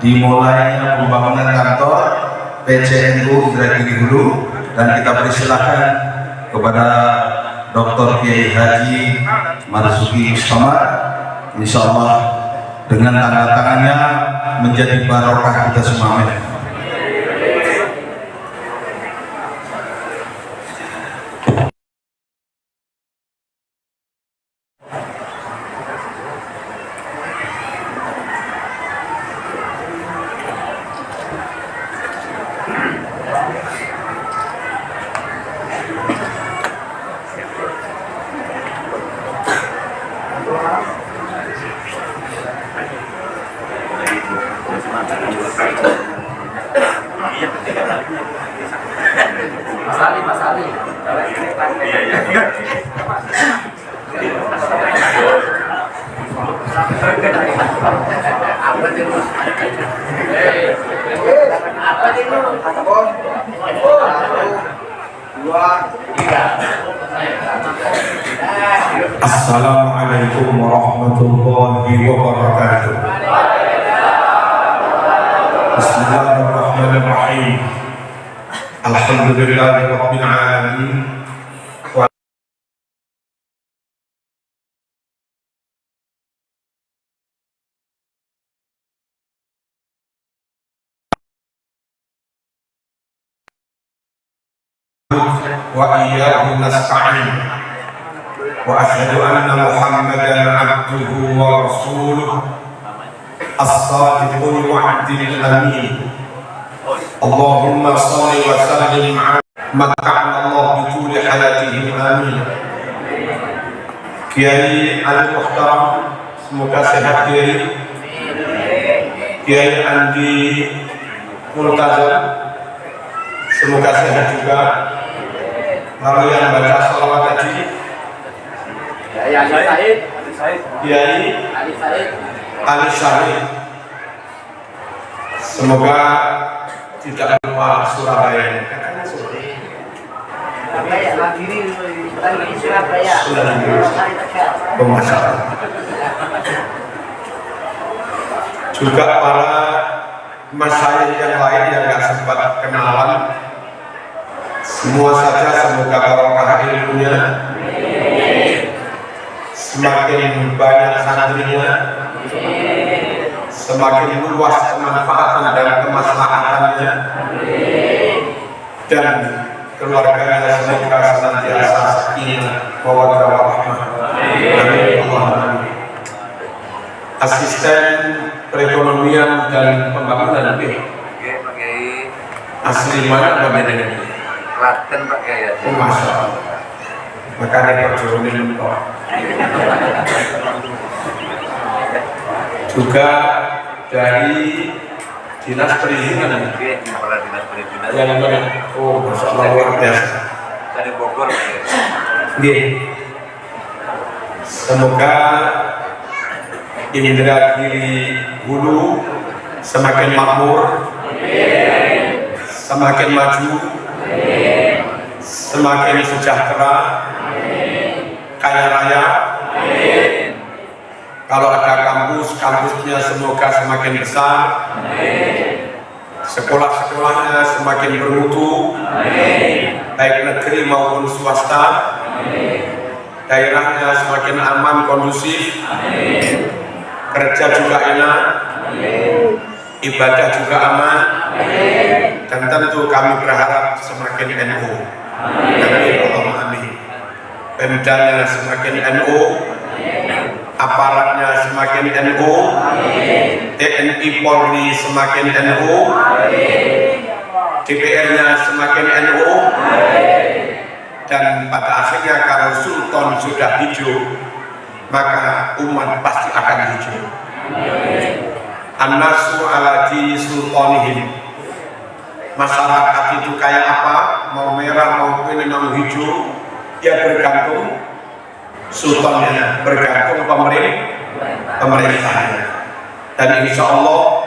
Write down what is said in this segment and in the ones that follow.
dimulainya pembangunan kantor PCNU Indragiri Hulu, dan kita persilahkan kepada Dr. Kiai Haji Marzuki Somad, insya Allah dengan tanda tangannya menjadi barokah kita semua. Assalamualaikum warahmatullahi wabarakatuh. Bismillahirrahmanirrahim. Alhamdulillahi rabbil alamin. Wa iyyahu nasta'in. Wa asyhadu anna Muhammadan abduhu wa rasuluh as-sadiqul wa'dil amin. Allahumma shalli wa sallim ala makka'na Allah bi tuli hayatihim amin. Kiai Al-Muhtaram, semoga sehat Kiai. Kiai Andi Multazam, semoga sehat juga. Lalu yang baca salawat tadi Kiai Ali Syahid, semoga tidak lupa Surabaya. Juga para masyayikh yang lain yang nggak sempat kenalan, semua saja semoga barokah ilmunya, semakin banyak santrinya, semakin luas kemanfaatan dan kemaslahatannya, dan keluarganya semoga senantiasa sakinah mawaddah warahmah. Amin. Asisten perekonomian dan pembangunan asli mana Pak Benen? Klaten Pak Kiai. Masya Allah. Makanya perjuangan kok. Juga dari dinas perizinan. Kepala dinas perizinan. Yang mana? Oh, Masya Allah, luar biasa. Dari Bogor Pak Kiai. Nggih. Semoga Indragiri Hulu semakin makmur, semakin maju, semakin sejahtera, kaya raya. Kalau ada kampus, kampusnya semoga semakin besar, sekolah-sekolahnya semakin bermutu, baik negeri maupun swasta, daerahnya semakin aman, kondusif, kerja juga enak, ibadah juga aman, dan tentu kami berharap semakin NU. Amin, Allahumma amin. Pemdanya semakin NU, aparatnya semakin NU, TNI Polri semakin NU, DPR-nya semakin NU, dan pada akhirnya kalau Sultan sudah hijau, maka umat pasti akan hijau. An-nasu ala dini sultanihim. Masyarakat itu kayak apa, mau merah mau kuning mau hijau, ya bergantung sultannya, bergantung pemerintahnya. Dan insya Allah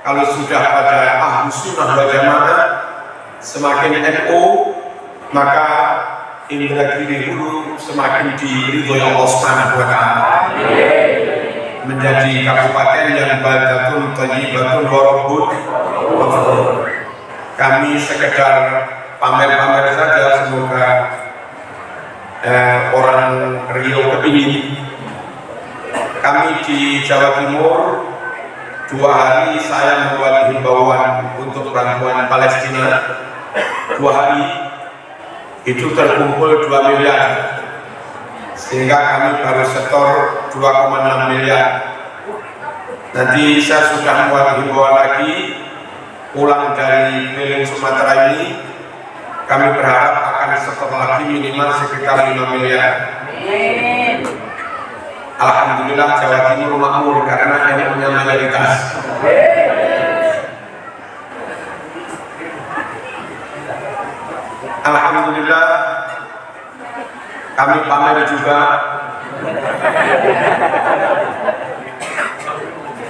kalau sudah pada Ahlus Sunnah wal Jamaah semakin NU, maka Indragiri Hulu semakin diridhoi Allah Subhanahu wa Ta'ala, menjadi kabupaten yang baldatun thayyibatun wa rabbun ghafur. Kami sekedar pamer-pamer saja, semoga orang Riau kepingin. Kami di Jawa Timur 2 hari saya membuat himbauan untuk bantuan Palestina. 2 hari itu terkumpul 2 miliar, sehingga kami baru setor 2,6 miliar. Nanti saya sudah membuat himbauan lagi, pulang dari keliling Sumatera ini kami berharap akan setor lagi minimal sekitar 5 miliar. Alhamdulillah Jawa Timur makmur karena ini punya mayoritas. Alhamdulillah kami pamer juga.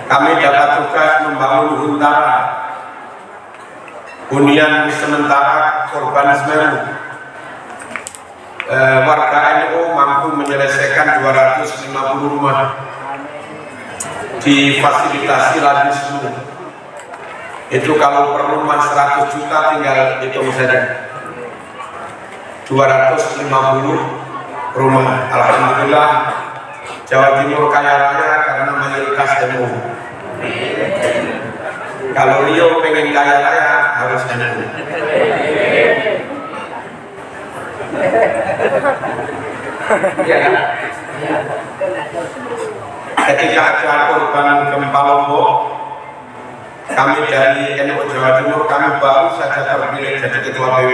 Kami dapat tugas membangun Huntara, hunian sementara korban Semeru. Warga NU mampu menyelesaikan 250 rumah, difasilitasi lagi semua. Itu kalau per rumah 100 juta tinggal hitung saja. 250 rumah. Alhamdulillah Jawa Timur kaya raya karena mayoritas NU. Kalau Riau pengen kaya raya harus NU. Ya. Ketika ada korban gempa Lombok, kami dari NU Jawa Timur, kami baru saja terpilih jadi ketua PW,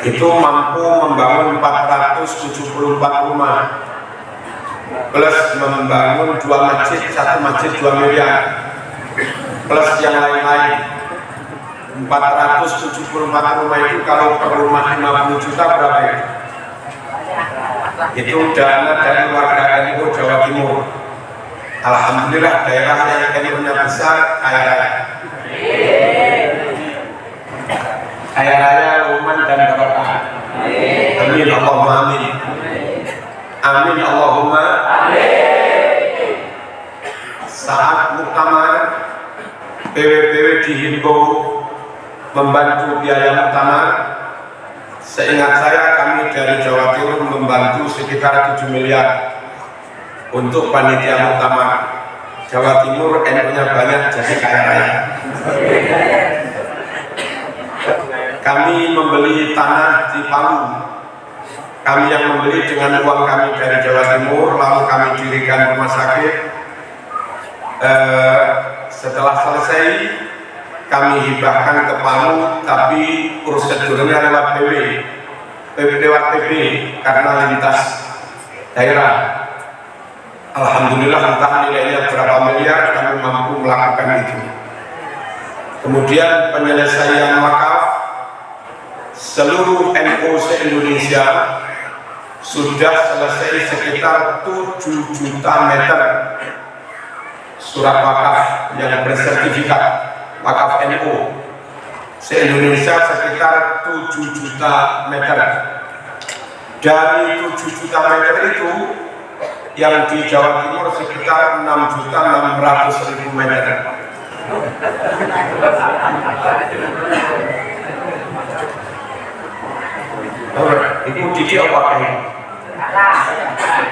itu mampu membangun 474 rumah, plus membangun 2 masjid, 1 masjid 2 miliar, plus yang lain-lain. 474 rumah itu kalau per rumah 50 juta berapa ya? Itu dana dari warga NU Jawa Timur. Alhamdulillah daerah yang NU-nya besar kaya raya. Kaya raya, uman dan barokah. Amin Allahumma amin. Amin Allahumma amin. Saat muktamar PW-PW dihimbau membantu biaya muktamar. Seingat saya kami dari Jawa Timur membantu sekitar 7 miliar untuk panitia muktamar. Jawa Timur NU-nya banyak jadi kaya raya. Kami membeli tanah di Palu. Kami yang membeli dengan uang kami dari Jawa Timur, lalu kami dirikan rumah sakit. Setelah selesai kami hibahkan ke Palu, tapi prosedurnya lewat lewat PB karena lintas daerah. Alhamdulillah entah nilainya berapa miliar, kami mampu melakukan itu. Kemudian penyelesaian wakaf, seluruh NU se-Indonesia sudah selesai sekitar 7 juta meter surat wakaf yang bersertifikat wakaf NU se-Indonesia sekitar 7 juta meter. Dari 7 juta meter itu yang di Jawa Timur sekitar 6.600.000 meter. Itu dia apa ini?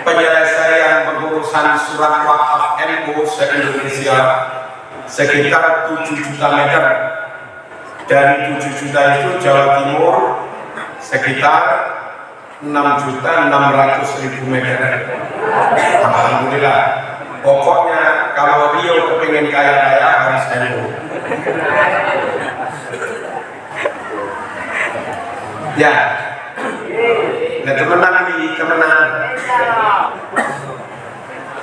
Penyelesaian pengurusan surat wakaf NU se-Indonesia sekitar 7 juta meter. Dari 7 juta itu Jawa Timur sekitar 6.600.000 meter. Alhamdulillah. Pokoknya kalau Riau kepengen kaya raya harus NU. Ya. Nah temenan di temenan.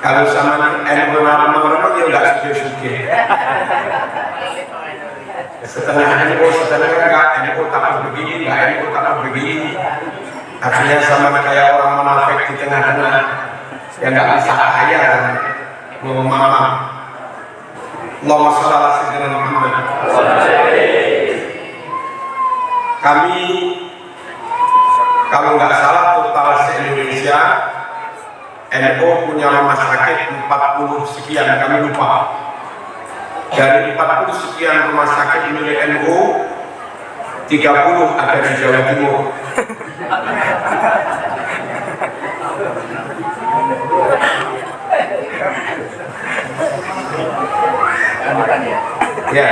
Kalau sama NU ramah-ramah ya nggak suge-suge. Setengah NU, setengah enggak, NU takut begini, enggak NU takut begini. Akhirnya sama kayak orang munafik di tengah-tengah yang nggak bisa kaya dan ngomong mama. Allahumma shalli ala sayyidina Muhammad. Kami kalau nggak salah total se-Indonesia NU punya rumah sakit 40 sekian, kami lupa. Dari 40 sekian rumah sakit milik NU, 30 ada di Jawa Timur. Ya.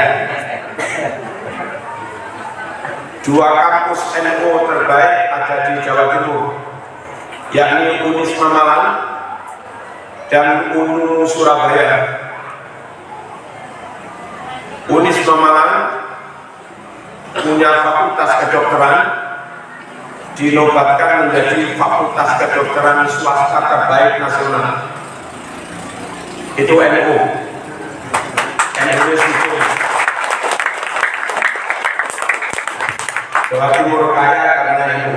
2 kampus NU terbaik ada di Jawa Timur, yakni Unisma Malang dan UNU Surabaya. Unisma Malang punya fakultas kedokteran, dinobatkan menjadi fakultas kedokteran swasta terbaik nasional. Itu NU. NU itu Jawa Timur kaya karena NU.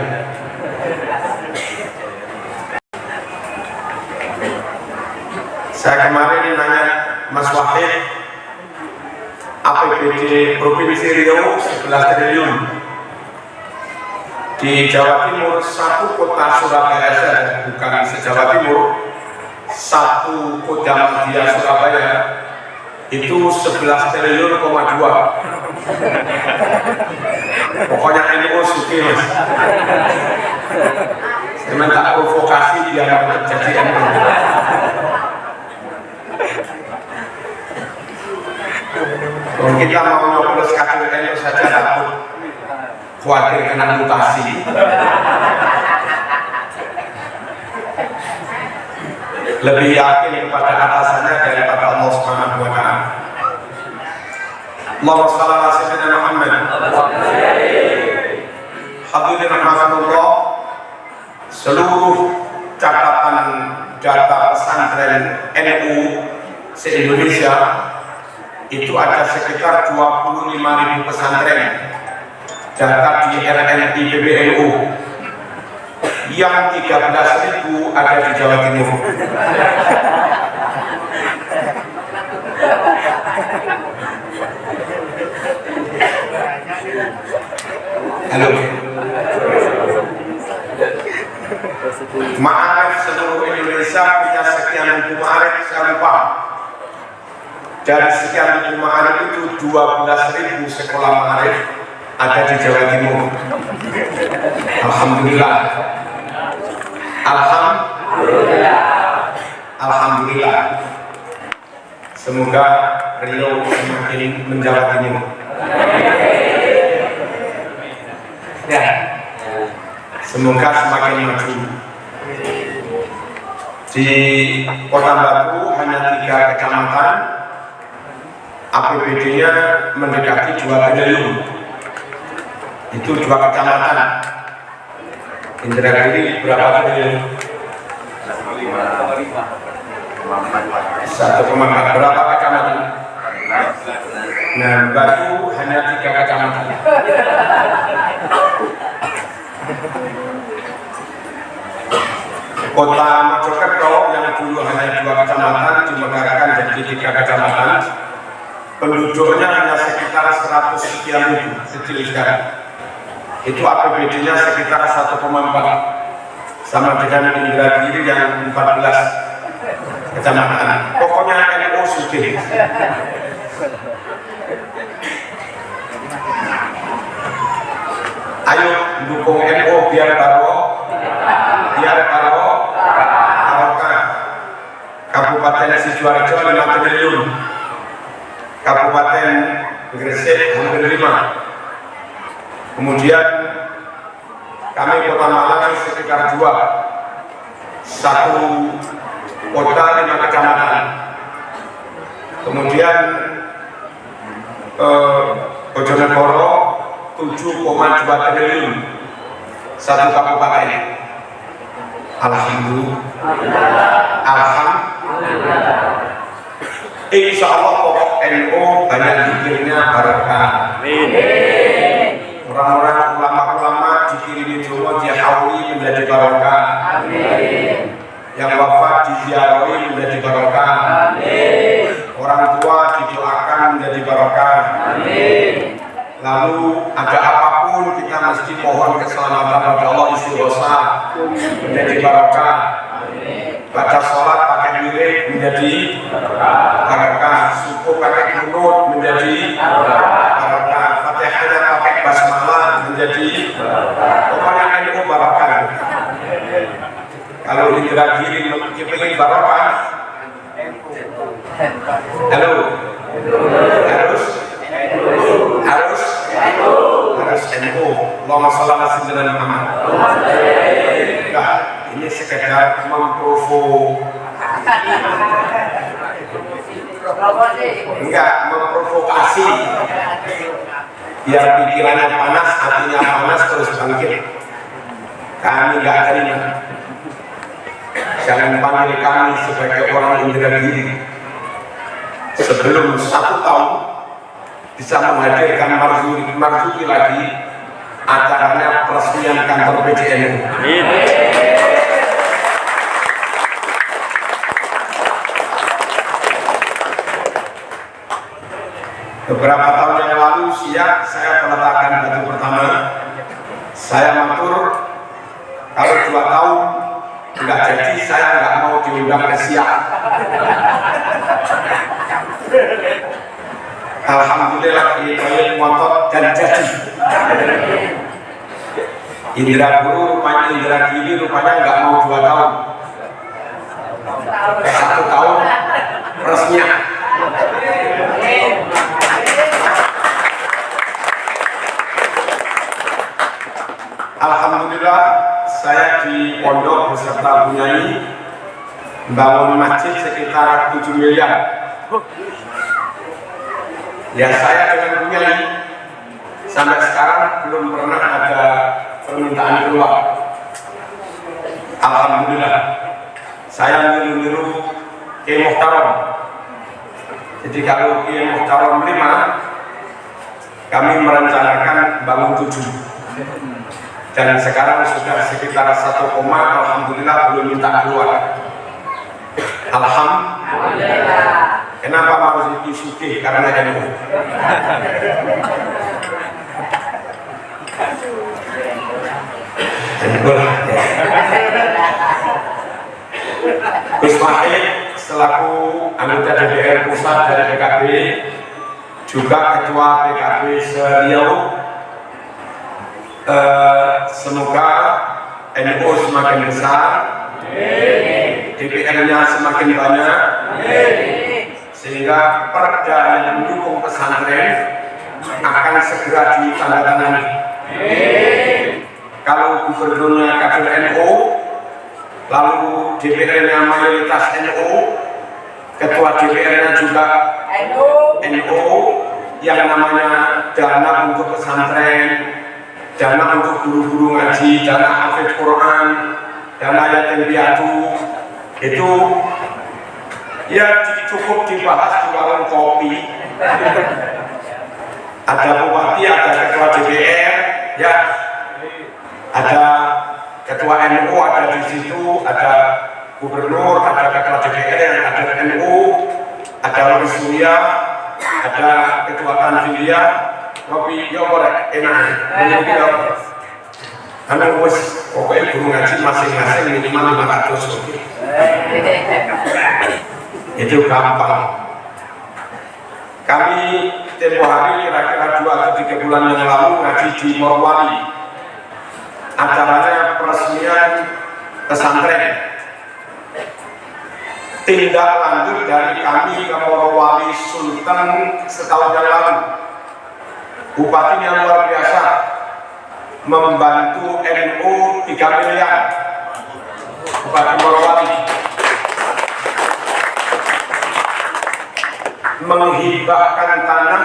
Saya kemarin nanya Mas Wahid, APBD Provinsi Riau 11 triliun. Di Jawa Timur, satu kota Surabaya saja, bukan se-Jawa Timur, satu Kodam Dia Surabaya itu 11 triliun, 2. Pokoknya NU suki mas. Saya minta provokasi biar terjadi NU. Kalau kita mau nyoblos kader NU saja takut khawatir kena mutasi. Lebih yakin kepada atasannya daripada Allah Subhanahu wa Ta'ala. Allahumma shalli ala sayyidina Muhammad. Hadirin rahimakumullah, seluruh catatan data pesantren NU se-Indonesia itu ada sekitar 25.000 pesantren. Data di RNI PBNU yang 13.000 ada di Jawa Timur. Halo. Ma'arif seluruh Indonesia punya sekian ribu ma'arif, saya lupa. Dari sekian ribu ma'arif itu 12.000 sekolah ma'arif ada di Jawa Timur. Alhamdulillah. Alhamdulillah. Semoga Riau semakin menjawa timur. Ya. Semoga semakin maju. Di Kota Batu hanya 3 kecamatan, APBD-nya mendekati 2 triliun. Itu 2 kecamatan. Indragiri berapa triliun? 1,4. Berapa kecamatan? Nah, Batu hanya 3 kecamatan. Kota Mojokerto yang dulu hanya 2 kecamatan dimekarkan jadi 3 kecamatan. Penduduknya hanya sekitar 100 sekian ribu, kecil sekali. Itu APBD-nya sekitar 1,4, sama dengan Indragiri yang 14 kecamatan. Pokoknya NU sugih. Ayo dukung NU biar barokah. Kabupaten Sidoarjo 5 triliun, Kabupaten Gresik hampir 5. Kemudian kami Kota Malang sekitar 2, 1 kota 5 kecamatan. Kemudian Bojonegoro 7,2 triliun, 1 kabupaten. Alhamdulillah. Insya Allah pokok NU banyak dikirnya barokah. Orang-orang ulama-ulama dikirimi jowo dihauli menjadi barokah. Yang wafat diziarahi menjadi barokah. Orang tua didoakan menjadi barokah. Lalu ada apapun kita mesti mohon keselamatan pada Allah, istighosa menjadi barokah. Baca sholat pakai Wirid menjadi barokah, suku pakai kunut menjadi barokah, Fatihahnya pakai basmalah menjadi pokoknya NU barokah. Kalau Indragiri ingin barokah, halo, harus NU. Allahumma shalli ala sayyidina Muhammad. Enggak, ini sekedar memprovokasi biar pikirannya panas, hatinya panas terus bangkit. Kami nggak terima. Jangan panggil kami sebagai orang Indragiri sebelum 1 tahun bisa menghadirkan Marzuki lagi acaranya peresmian kantor PJNU. Beberapa tahun yang lalu siap saya meletakkan batu pertama. Saya matur kalau 2 tahun nggak jadi, saya nggak mau diundang ke siap. Alhamdulillah di proyek motor dan jadi. Indragiri rupanya nggak mau 2 tahun, 1 tahun resminya. Alhamdulillah saya di pondok beserta Bunyai bangun masjid sekitar 7 miliar. Ya saya dengan Bunyai sampai sekarang belum pernah ada permintaan keluar. Alhamdulillah saya niru-niru Kiai Muhtaram. Jadi kalau Kiai Muhtaram 5, kami merencanakan bangun 7. Dan sekarang sudah sekitar 1, alhamdulillah belum minta keluar. Alhamdulillah. Kenapa harus disugih? Karena NU. Gus Wahid selaku anggota DPR Pusat dari PKB, juga Ketua PKB se-Riau, semoga NU semakin besar, DPR-nya semakin banyak, sehingga perda yang mendukung pesantren akan segera ditandatangani. Kalau gubernurnya kader NU, lalu DPR-nya mayoritas NU, ketua DPR-nya juga NU, yang namanya dana untuk pesantren, dana untuk guru-guru ngaji, dana hafid Quran, dana yatim piatu, itu ya cukup dibahas di warung kopi. Ada bupati, ada ketua DPR, ya, ada ketua NU ada di situ, ada gubernur, ada ketua DPR yang ada NU, ada Wali Surya, ada ketua Tanfilia. Kopi yo korek enak, menjadi apa? Karena wes pokoknya guru ngaji masing-masing minimal 500 kopi. Itu gampang. Kami tempo hari kira-kira 2 atau 3 bulan yang lalu ngaji di Morowali. Acaranya peresmian pesantren. Tindak lanjut dari kami ke Morowali Sultan setahun yang lalu. Bupatinya luar biasa, membantu NU 3 miliar. Bupati Morowali menghibahkan tanah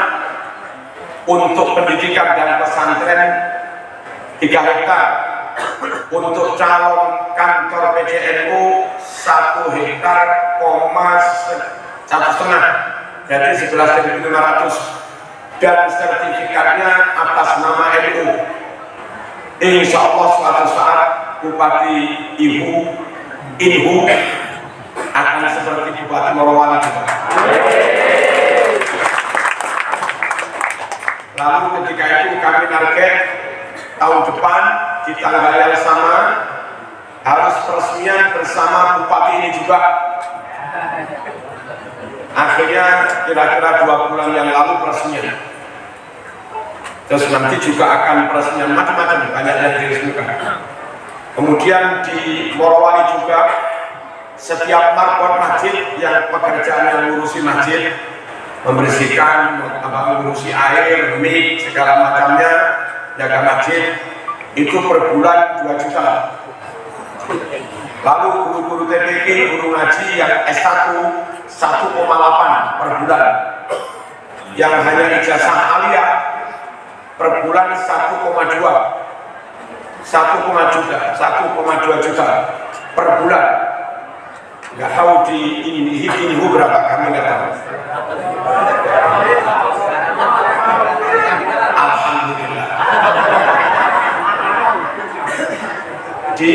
untuk pendidikan dan pesantren 3 hektar, untuk calon kantor PJNU 1 hektar, 1,5, jadi 11.500, dan sertifikatnya atas nama NU. Insya Allah suatu saat Bupati Inhu akan seperti Bupati Morowali juga. Lalu ketika itu kami target tahun depan di tanggal yang sama harus peresmian bersama Bupati ini juga. Akhirnya kira-kira 2 bulan yang lalu peresmian. Terus nanti juga akan peresmian macam-macam, banyak yang diresmikan. Kemudian di Morowali juga setiap marbot masjid yang pekerjaan yang ngurusi masjid, membersihkan, mengurusi air, mic, segala macamnya, jaga masjid, itu per bulan 2 juta. Lalu guru-guru TPK, guru ngaji yang S1 1,8 per bulan, yang hanya ijazah aliyah per bulan 1,2 juta per bulan. Nggak tahu di ini berapa, kami nggak tahu. Alhamdulillah. Di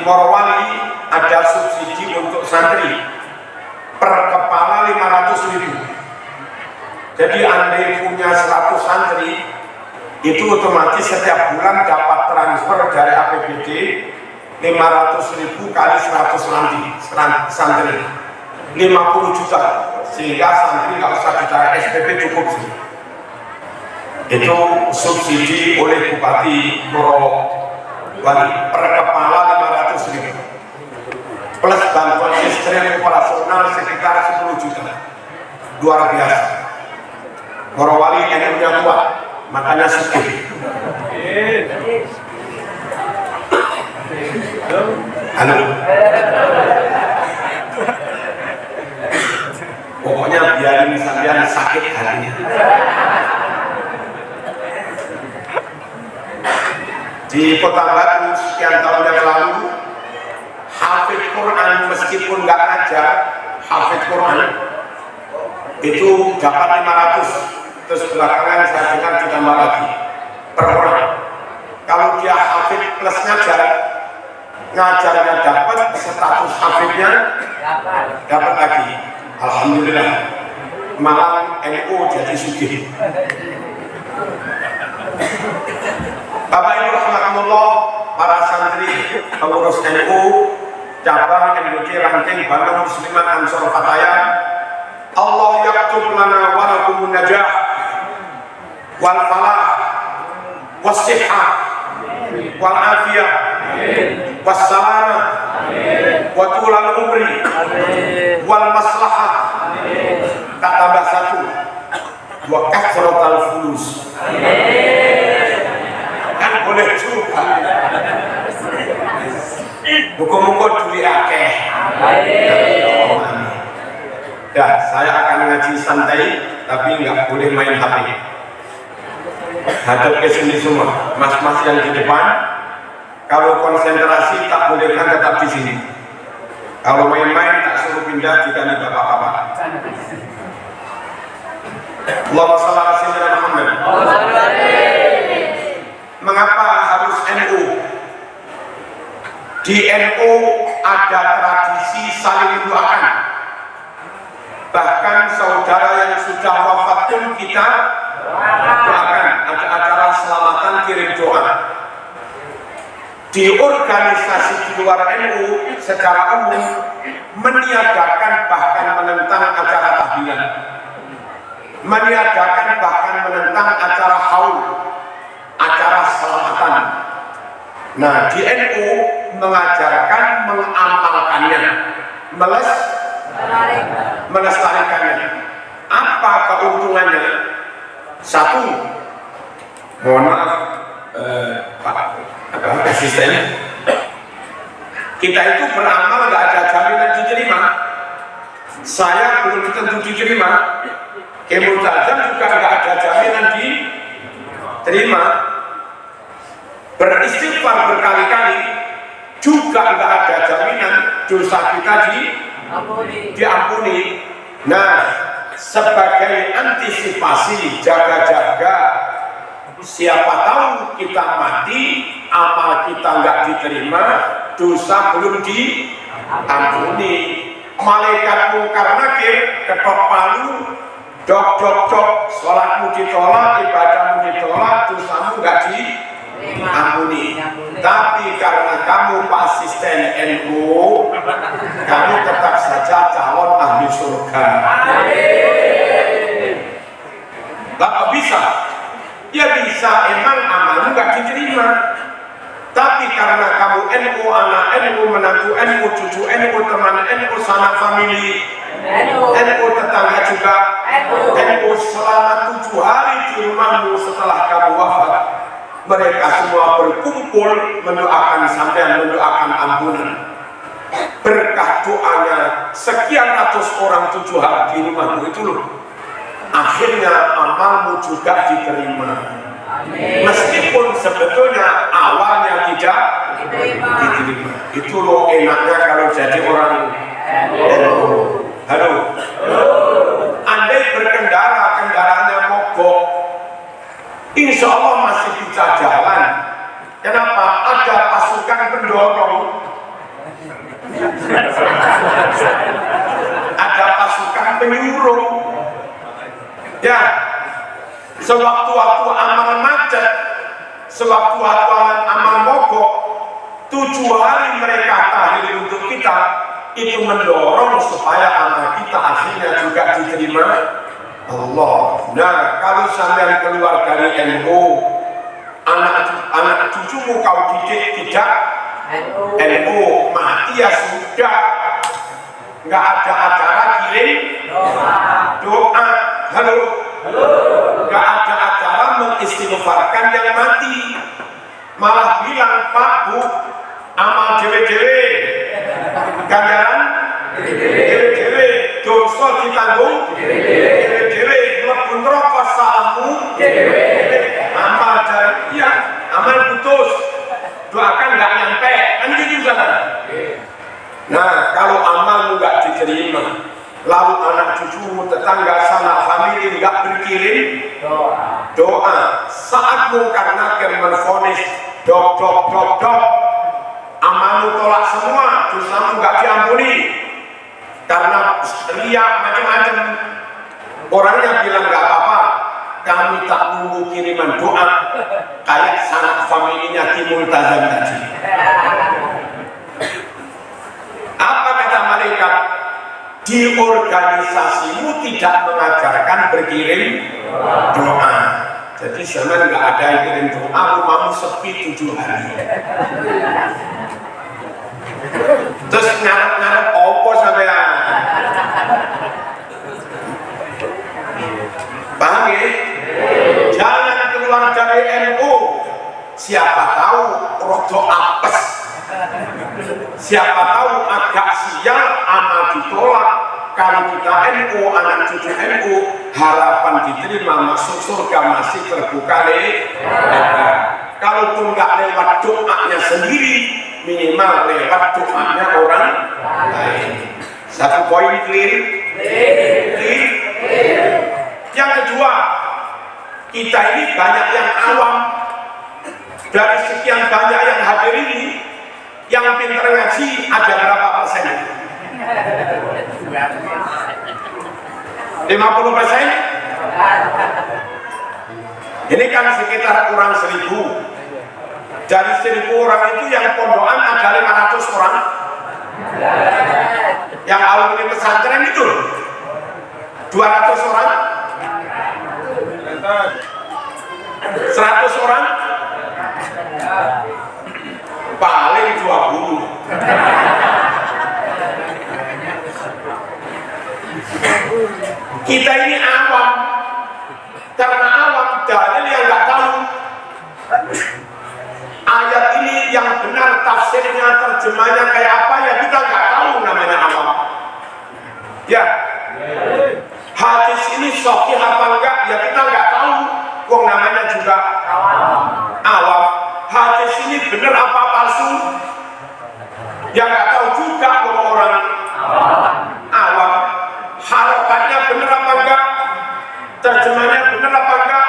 Morowali ada subsidi untuk santri per kepala 500.000. Jadi andai punya 100 santri, itu otomatis setiap bulan dapat transfer dari APBD 500.000 kali 100 santri 50 juta, sehingga santri nggak usah bicara SPP, cukup sih. Itu subsidi oleh Bupati Morowali per kepala 500.000 plus bantuan listrik operasional sekitar 10 juta. Luar biasa. Morowali NU-nya kuat, makanya sugih. Halo. Pokoknya biarin sampean sakit hatinya. Di Kota Batu sekian tahun yang lalu, hafid Quran meskipun nggak ngajar, hafid Quran itu dapat 500. Terus belakangan saya dengar ditambah lagi per orang. Kalau dia hafid plus ngajarnya dapat, status hafidnya dapat lagi. Alhamdulillah, malah NU jadi sugih. Bapak Ibu rahmatullah, para santri pengurus NU cabang NUC ranting Bandung Muslimat Ansor Fataya, Allah yaktub lana wa lakumun najah wal falah was sihah wal afiyah was salamah wa tulal umri wal maslahah. Tak tambah satu, wa kathratal fulus. Kan boleh juga. Muka-muka duit akeh. Ya, saya akan ngaji santai, tapi nggak boleh main HP. Hadap ke sini semua, mas-mas yang di depan. Kalau konsentrasi tak boleh kan tetap di sini. Kalau main-main tak suruh pindah jika nih bapak-bapak. Allahumma shalli ala sayyidina Muhammad. Mengapa harus NU? Di NU ada tradisi saling doakan. Bahkan saudara yang sudah wafat pun kita doakan. Ada acara selamatan kirim doa. Di organisasi di luar NU secara umum meniadakan bahkan menentang acara tahlilan, meniadakan bahkan menentang acara haul, acara selamatan. Nah, di NU mengajarkan mengamalkannya, melestarikannya. Apa keuntungannya? Satu, mohon maaf Pak asisten, kita itu beramal nggak ada jaminan diterima. Saya belum tentu diterima, Kemul Tajam juga nggak ada jaminan diterima. Beristighfar berkali-kali juga nggak ada jaminan dosa kita diampuni. Nah, sebagai antisipasi jaga-jaga, siapa tahu kita mati, amal kita nggak diterima, dosa belum diampuni. Malaikat mungkar nakir ketok palu, dok, sholatmu ditolak, ibadahmu ditolak, dosamu nggak diampuni. Tapi karena kamu Pak Asisten NU, kamu tetap saja calon ahli surga. Bapak bisa? Ya bisa, emang amalmu gak diterima. Tapi karena kamu NU, anak NU, menantu NU, cucu NU, teman NU, sanak famili NU, tetangga juga NU, selama 7 hari di rumahmu setelah kamu wafat, mereka semua berkumpul mendoakan sampean, mendoakan ampunan. Berkah doanya sekian ratus orang 7 hari di rumahmu itu loh, akhirnya amalmu juga diterima. Meskipun sebetulnya awalnya tidak diterima. Itu loh enaknya kalau jadi orang. Halo. Andai berkendara, kendaraannya mogok, insya Allah masih bisa jalan. Kenapa? Ada pasukan pendorong, ada pasukan penyuruh. Ya, sewaktu-waktu amal macet, sewaktu-waktu amal mogok, 7 hari mereka tahlil untuk kita, itu mendorong supaya amal kita akhirnya juga diterima Allah. Nah, kalau sampai keluar dari NU, anak cucumu kau didik tidak NU, mati ya sudah, nggak ada acara kirim doa. Halo. Nggak ada acara mengistighfarkan yang mati, malah bilang Pak Bu, amal dewe-dewe, ganjaran dewe-dewe, dosa ditanggung dewe-dewe, mlebu neraka salahmu amal dari ya, amal putus, doakan nggak nyampe, kan gitu kan? Nah, kalau amalmu nggak diterima, lalu anak cucumu, tetangga, sanak famili nggak berkirim doa, saat mungkar nakir menfonis dok, amalmu tolak semua, dosamu nggak diampuni karena riak macam-macam. Orangnya bilang nggak apa-apa, kami tak nunggu kiriman doa kayak sanak familinya Timur Tazam tadi. Apa kata malaikat? Di organisasimu tidak mengajarkan berkirim doa. Jadi zaman nggak ada yang kirim doa, rumahmu sepi 7 hari. Terus ngarep-ngarep opo sampean? Paham ya? Jangan keluar dari NU. Siapa tahu rodo apes, siapa tahu agak sial amal ditolak. Kalau kita NU, anak cucu NU, harapan diterima masuk surga masih terbuka lebar. Kalaupun nggak lewat doanya sendiri, minimal lewat doanya orang lain. Satu poin clear. Yang kedua, kita ini banyak yang awam. Dari sekian banyak yang hadir ini, yang pintar ngaji ada berapa persen? 50%? Ini kan sekitar kurang 1000. Dari 1000 orang itu yang pondokan ada 500 orang. Yang alumni pesantren itu 200 orang, 100 orang, paling 20. Kita ini awam, karena awam dalil yang nggak tahu. Ayat ini yang benar tafsirnya, terjemahnya kayak apa ya kita nggak tahu, namanya awam. Ya, hadis ini sahih apa enggak ya kita nggak tahu. Wong namanya juga awam. Hadis ini benar apa palsu? Ya nggak tahu juga orang awam. Harokatnya benar apa enggak? Terjemahnya benar apa enggak?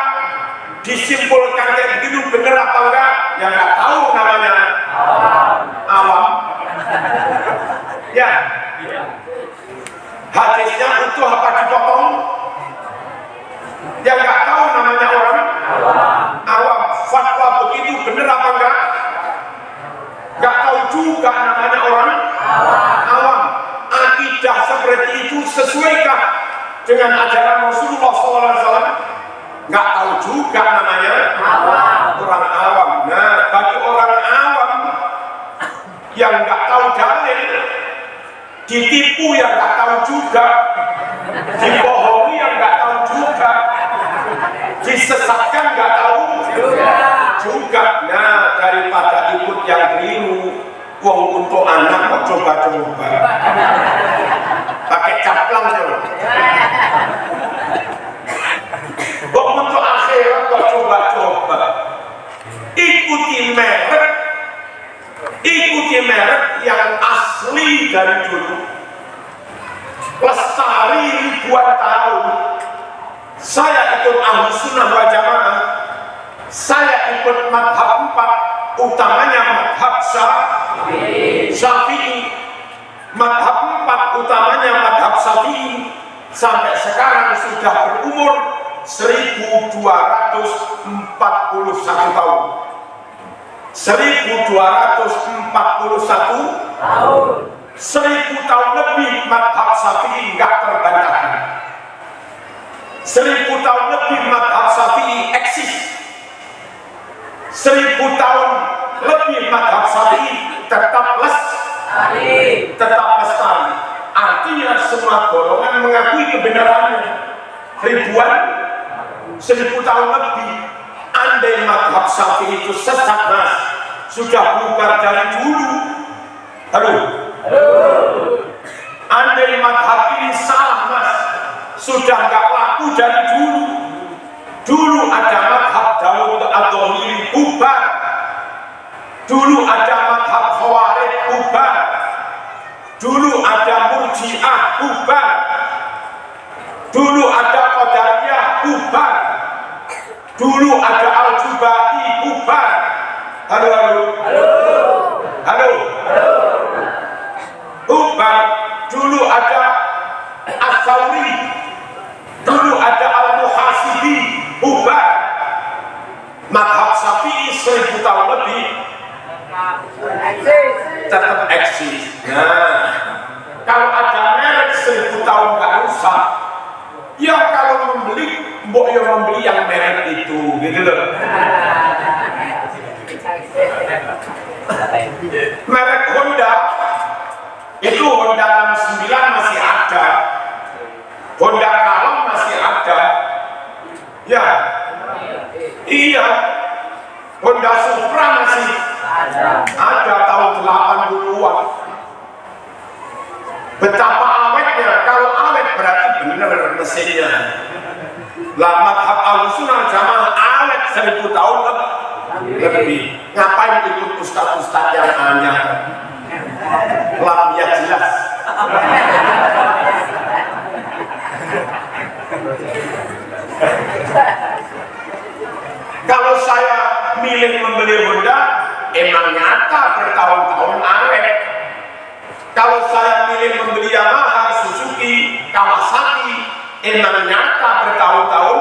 Disimpulkan kayak begitu benar apa enggak? Ya nggak tahu namanya awam. Ya, hadisnya utuh apa dipotong? Ya nggak tahu namanya orang awam. Fatwa begitu benar apa enggak? Nggak tahu juga namanya orang awam. Akidah seperti itu sesuaikah dengan ajaran Rasulullah SAW? Nggak tahu juga namanya orang awam. Nah, bagi orang awam yang nggak tahu dalil, ditipu yang nggak tahu juga, dibohongi yang nggak tahu juga, disesatkan nggak tahu juga. Nah, daripada ikut yang keliru, wong untuk anak mau coba-coba pakai caplang tuh. Wong untuk akhirat mau coba-coba ikuti merek yang asli dari dulu, lestari ribuan tahun. Saya ikut Ahlu Sunnah wal Jamaah, saya ikut madhab 4, utamanya madhab Syafi'i. Madhab 4 utamanya madhab Syafi'i sampai sekarang sudah berumur 1241 tahun. 1241 tahun. 1000 tahun lebih madhab Syafi'i nggak terbantahkan. 1000 tahun lebih madhab Syafi'i eksis. 1000 tahun lebih madhab Syafi'i tetap lestari. Artinya semua golongan mengakui kebenarannya. Ribuan, 1000 tahun lebih. Andai madhab Syafi'i itu sesat, Mas, sudah bubar dari dulu. Halo. Andai madhab ini salah, Mas, sudah nggak laku dari dulu. Dulu ada madhab Daud ad-Dhahiri, bubar. Dulu ada madhab Khawarij, bubar. Dulu ada Murji'ah, bubar. Dulu ada Qadariyah, bubar. Dulu ada Al-Jubai, bubar. Halo. Bubar. Dulu ada As-Sawri. Dulu ada Al-Muhasibi, bubar. Madhab Syafi'i 1000 tahun lebih tetap eksis. Nah, kalau ada merek 1000 tahun nggak rusak, ya kalau membeli, mbok yang membeli yang merek itu, gitu loh. Merek Honda itu Honda 69 masih ada, Honda Kalong masih ada, ya, iya, Honda Supra masih ada tahun 80-an. Betapa awetnya, kalau awet berarti benar mesinnya. Lah madhab Ahlussunnah Jamaah awet 1000 tahun lebih. Ngapain ikut ustaz-ustaz yang hanya lamnya jelas? Kalau saya milih membeli Honda, emang nyata bertahun-tahun awet. Kalau saya milih membeli Yamaha, Suzuki, Kawasaki, emang nyata bertahun-tahun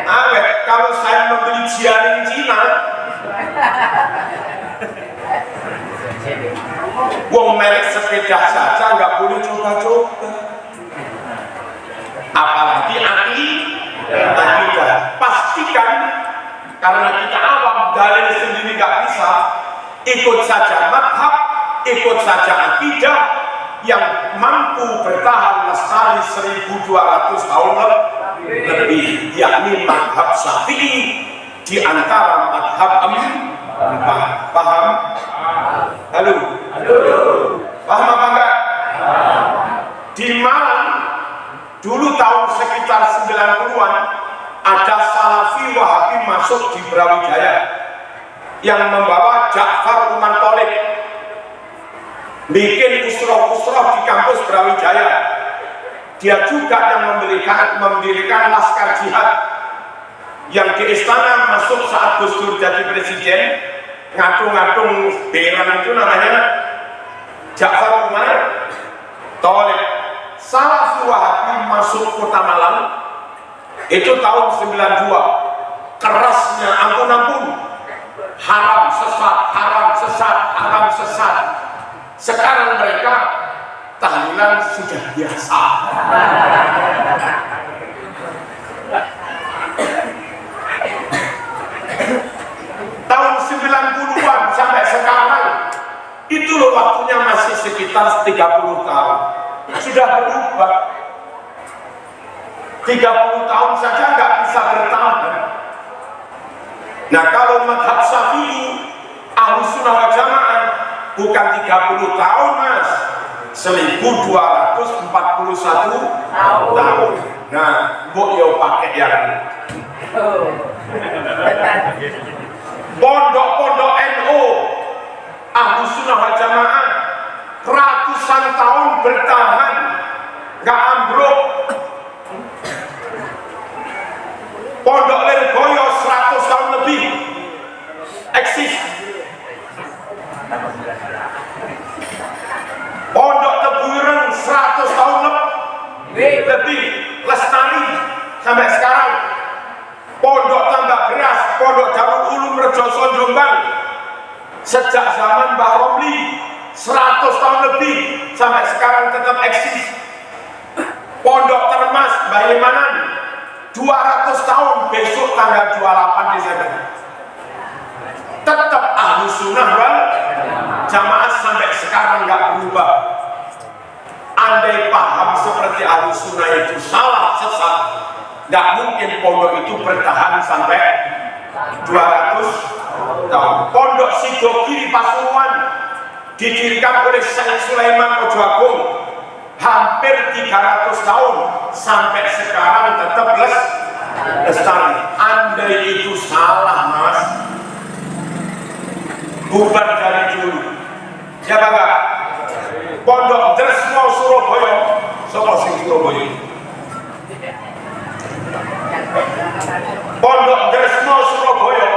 awet. Kalau saya membeli Jianing Cina, wong merek sepeda saja nggak boleh coba-coba, apalagi akidah. Pastikan, karena kita awam, dalil sendiri nggak bisa, ikut saja madhab, ikut saja akidah yang mampu bertahan lestari 1200 tahun lebih, yakni madhab Syafi'i di antara madhab 4. Paham? Halo? Paham apa enggak? Di Malang dulu tahun sekitar 90-an ada Salafi Wahabi masuk di Brawijaya yang membawa Ja'far Umar Tholib, bikin usroh-usroh di kampus Brawijaya. Dia juga yang mendirikan Laskar Jihad yang di istana masuk saat Gus Dur jadi presiden, ngatung-ngatung beran itu namanya Ja'far Umar Tholib. Salafi Wahabi masuk kota Malang itu tahun 92. Kerasnya ampun-ampun, haram sesat, haram sesat, haram sesat. Sekarang mereka tahlilan sudah biasa. Tahun 90-an sampai sekarang itu loh waktunya masih sekitar 30 tahun. Sudah berubah. 30 tahun saja nggak bisa bertahan. Nah, kalau mazhab Syafi'i Ahlus Sunnah wal Jamaah bukan 30 tahun, Mas, 1241 tahun. Nah, mbok yo pakai yang pondok-pondok NU Ahlus Sunnah wal Jamaah ratusan tahun bertahan, nggak ambruk. Pondok Lirboyo 100 tahun lebih eksis. Pondok Tebuireng 100 tahun lebih lestari sampai sekarang. Pondok Tambak Beras, Pondok Darul Ulum Rejoso Jombang sejak zaman Mbah Romli 100 tahun lebih sampai sekarang tetap eksis. Pondok Termas Mbah Limanan 200 tahun besok tanggal 28 Desember. Tetap Ahlus Sunnah wal Jamaah sampai sekarang nggak berubah. Andai paham seperti Ahlus Sunnah itu salah, sesat, nggak mungkin pondok itu bertahan sampai 200 tahun. Pondok Sidogiri Pasuruan didirikan oleh Syekh Sulaiman Ojo Agung hampir 300 tahun sampai sekarang tetap lestari. Andai itu salah, Mas, bubar dari dulu. Ya Bapak, Pondok Dresmo Surabaya, sapa sing Surabaya? Pondok Dresmo Surabaya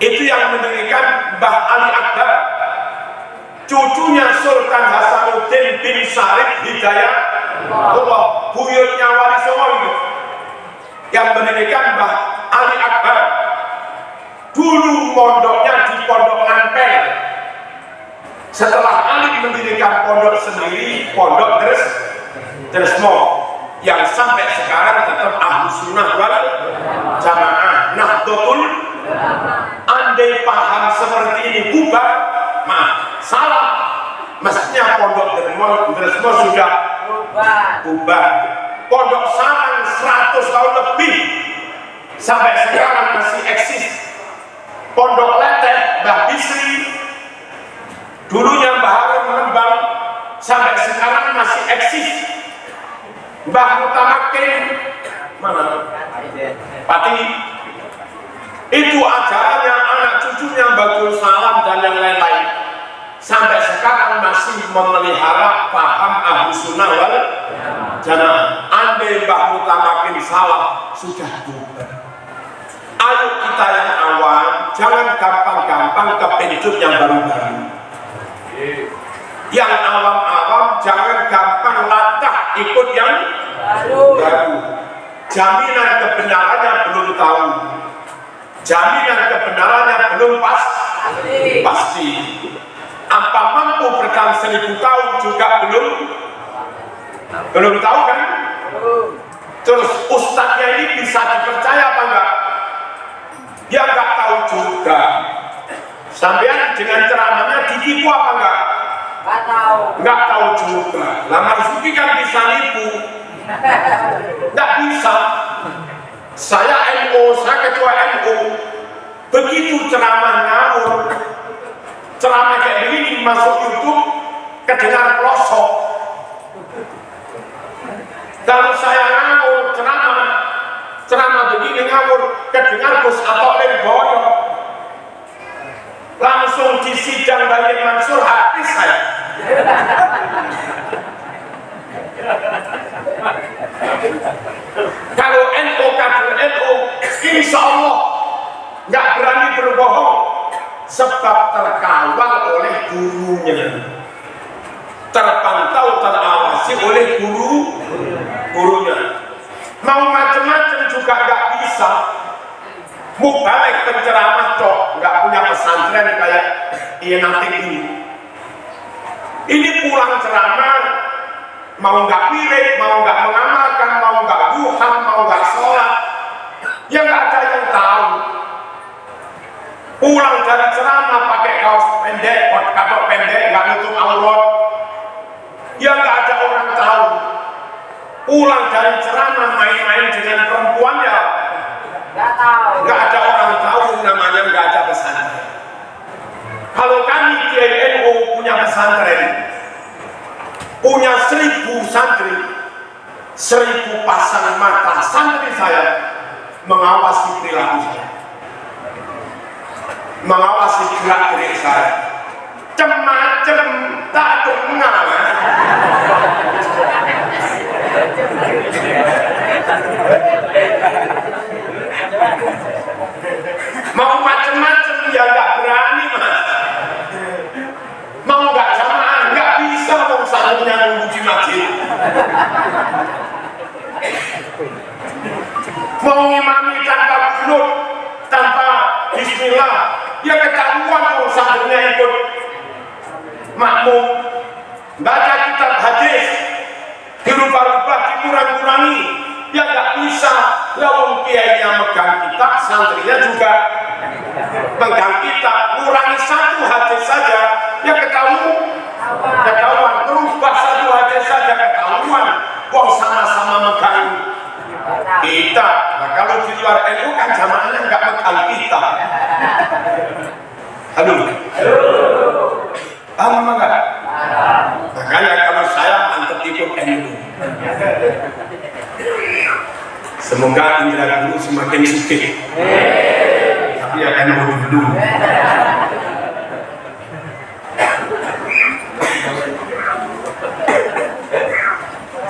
itu yang mendirikan Mbah Ali Akbar, cucunya Sultan Hasanuddin bin Syarif Hidayah Allah, buyutnya Wali Songo itu yang mendirikan Mbah Ali Akbar. Dulu pondoknya di Pondok Ngampel. Setelah Ali mendirikan pondok sendiri, Pondok Dresmo, yang sampai sekarang tetap Ahlus Sunnah wal Jamaah. Nahdlatul. Andai paham seperti ini bubar, maaf, salah. Mestinya Pondok Dresmo sudah bubar. Pondok Sarang 100 tahun lebih sampai sekarang masih eksis. Pondok Leteh Mbah Bisri, dulunya Mbah Harun Rembang, sampai sekarang masih eksis. Mbah Mutamakin mana? Pati. Itu ajarannya anak cucunya Bagul Salam dan yang lain-lain. Sampai sekarang masih memelihara paham Ahlus Sunnah wal Jamaah. Andai Mbah Mutamakin salah, sudah bubar. Ayo kita yang awam, jangan gampang-gampang kepencut yang baru-baru. Yang awam-awam jangan gampang latah ikut yang baru. Jaminan kebenarannya belum tahu, jaminan kebenarannya belum pasti. Apa mampu bertahan 1000 tahun juga belum tahu kan? Terus ustadznya ini bisa dipercaya apa enggak? Ya nggak tahu juga. Sampean dengan ceramahnya ditipu apa enggak? Nggak tahu juga. Lah Marzuki kan bisa nipu. Nggak bisa. Saya NU, saya ketua NU. Begitu ceramah ngawur, ceramah kayak begini masuk YouTube, kedengar pelosok. Kalau saya ngawur ceramah begini ngawur, kedengar Gus Atok Lirboyo, langsung di sidang Bayi Mansur hati saya. Kalau NU kader NU, insya Allah nggak berani berbohong, sebab terkawal oleh gurunya, terpantau terawasi oleh gurunya. Mau macam-macam juga nggak bisa. Mau balik penceramah cok, nggak punya pesantren kayak nanti ini. Ini pulang ceramah, mau nggak wirid, mau nggak mengamalkan, mau nggak duha, mau nggak sholat, ya nggak ada yang tahu. Pulang dari ceramah pakai kaos pendek, katok pendek, nggak nutup aurat, ya nggak ada orang tahu. Pulang dari ceramah main-main dengan perempuan, ya nggak ada orang tahu, namanya nggak ada pesantren. Kalau kami Kiai NU punya pesantren, punya 1000 santri, 1000 pasang mata santri saya mengawasi perilaku saya, mengawasi gerak-gerik saya, macam tak dengar. Mau macam-macam ya nggak berani mas. Mau nggak jamaah nggak bisa, mau santrinya nunggu di masjid. Mau ngimami tanpa kunut, tanpa bismillah, ya ketahuan mau santrinya ikut makmum. Baca kitab hadis, dirubah-rubah, dikurang-kurangi, ya nggak bisa. Lalu kiainya megang kitab, santrinya juga pegang kitab, kurangi 1 hadis saja, ya ketahuan, merubah 1 hadis saja ketahuan. Wong sama-sama megang kitab. Nah kalau di luar NU kan jamaahnya nggak megang kitab. Halo. Paham enggak? Makanya kalau saya mantep ikut NU. Semoga indra guru semakin sukses. Tapi ya NU dulu.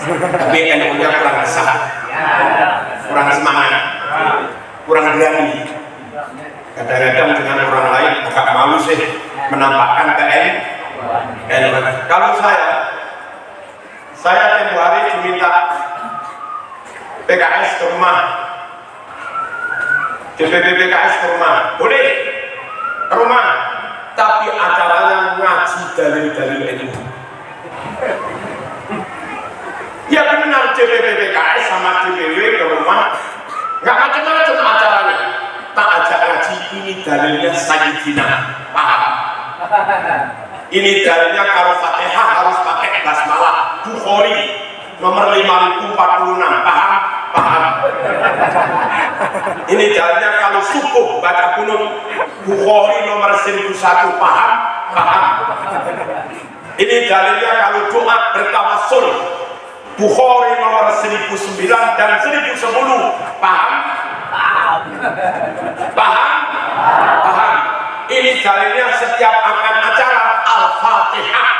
Tapi NU-nya kurang besar, kurang semangat, kurang berani. Kadang-kadang dengan orang lain agak malu sih menampakkan NU. Kalau saya tempoh hari diminta PKS ke rumah, DPP PKS ke rumah, boleh ke rumah, tapi acaranya ngaji dalil-dalil NU. Ya benar, DPP PKS sama DPW ke rumah, nggak macam-macam acaranya. Tak ajak ngaji, ini dalilnya Sayyidina, paham? Ini dalilnya kalau Fatihah harus pakai basmalah, Bukhari nomor 5046, paham? Paham? Ini dalilnya kalau subuh baca kunut, Bukhari nomor 1001, paham? Paham? Ini dalilnya kalau doa bertawassul, Bukhari nomor 1009 dan 1010, paham? Paham? Paham? Ini dalilnya setiap akan acara Al-Fatihah.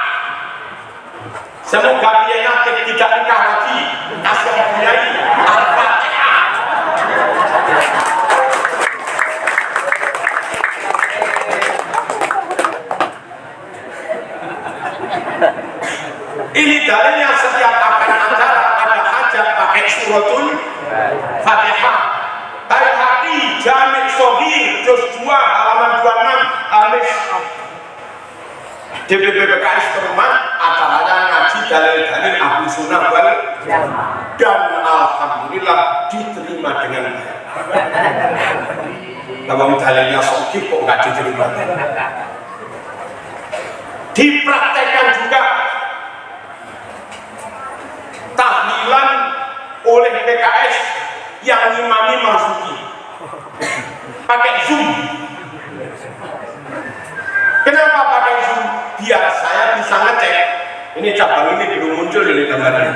Semoga dia nanti tidak nikah lagi, asal mempunyai Al-Fatihah. Ini dalilnya setiap akan acara ada hajat pakai suratul Fatihah. Baihaqi Jami' Shahih juz 2 halaman 26 hadis. DPP PKS ke rumah, acaranya ngaji dalil-dalil ahli sunnah wal jamaah, dan alhamdulillah diterima dengan baik. Kalau dalilnya sahih kok nggak diterima? Dipraktekkan juga tahlilan oleh PKS yang ngimami Marzuki pakai Zoom. Kenapa pakai Zoom? Biar saya bisa ngecek. Ini cabang ini belum muncul dari gambarnya.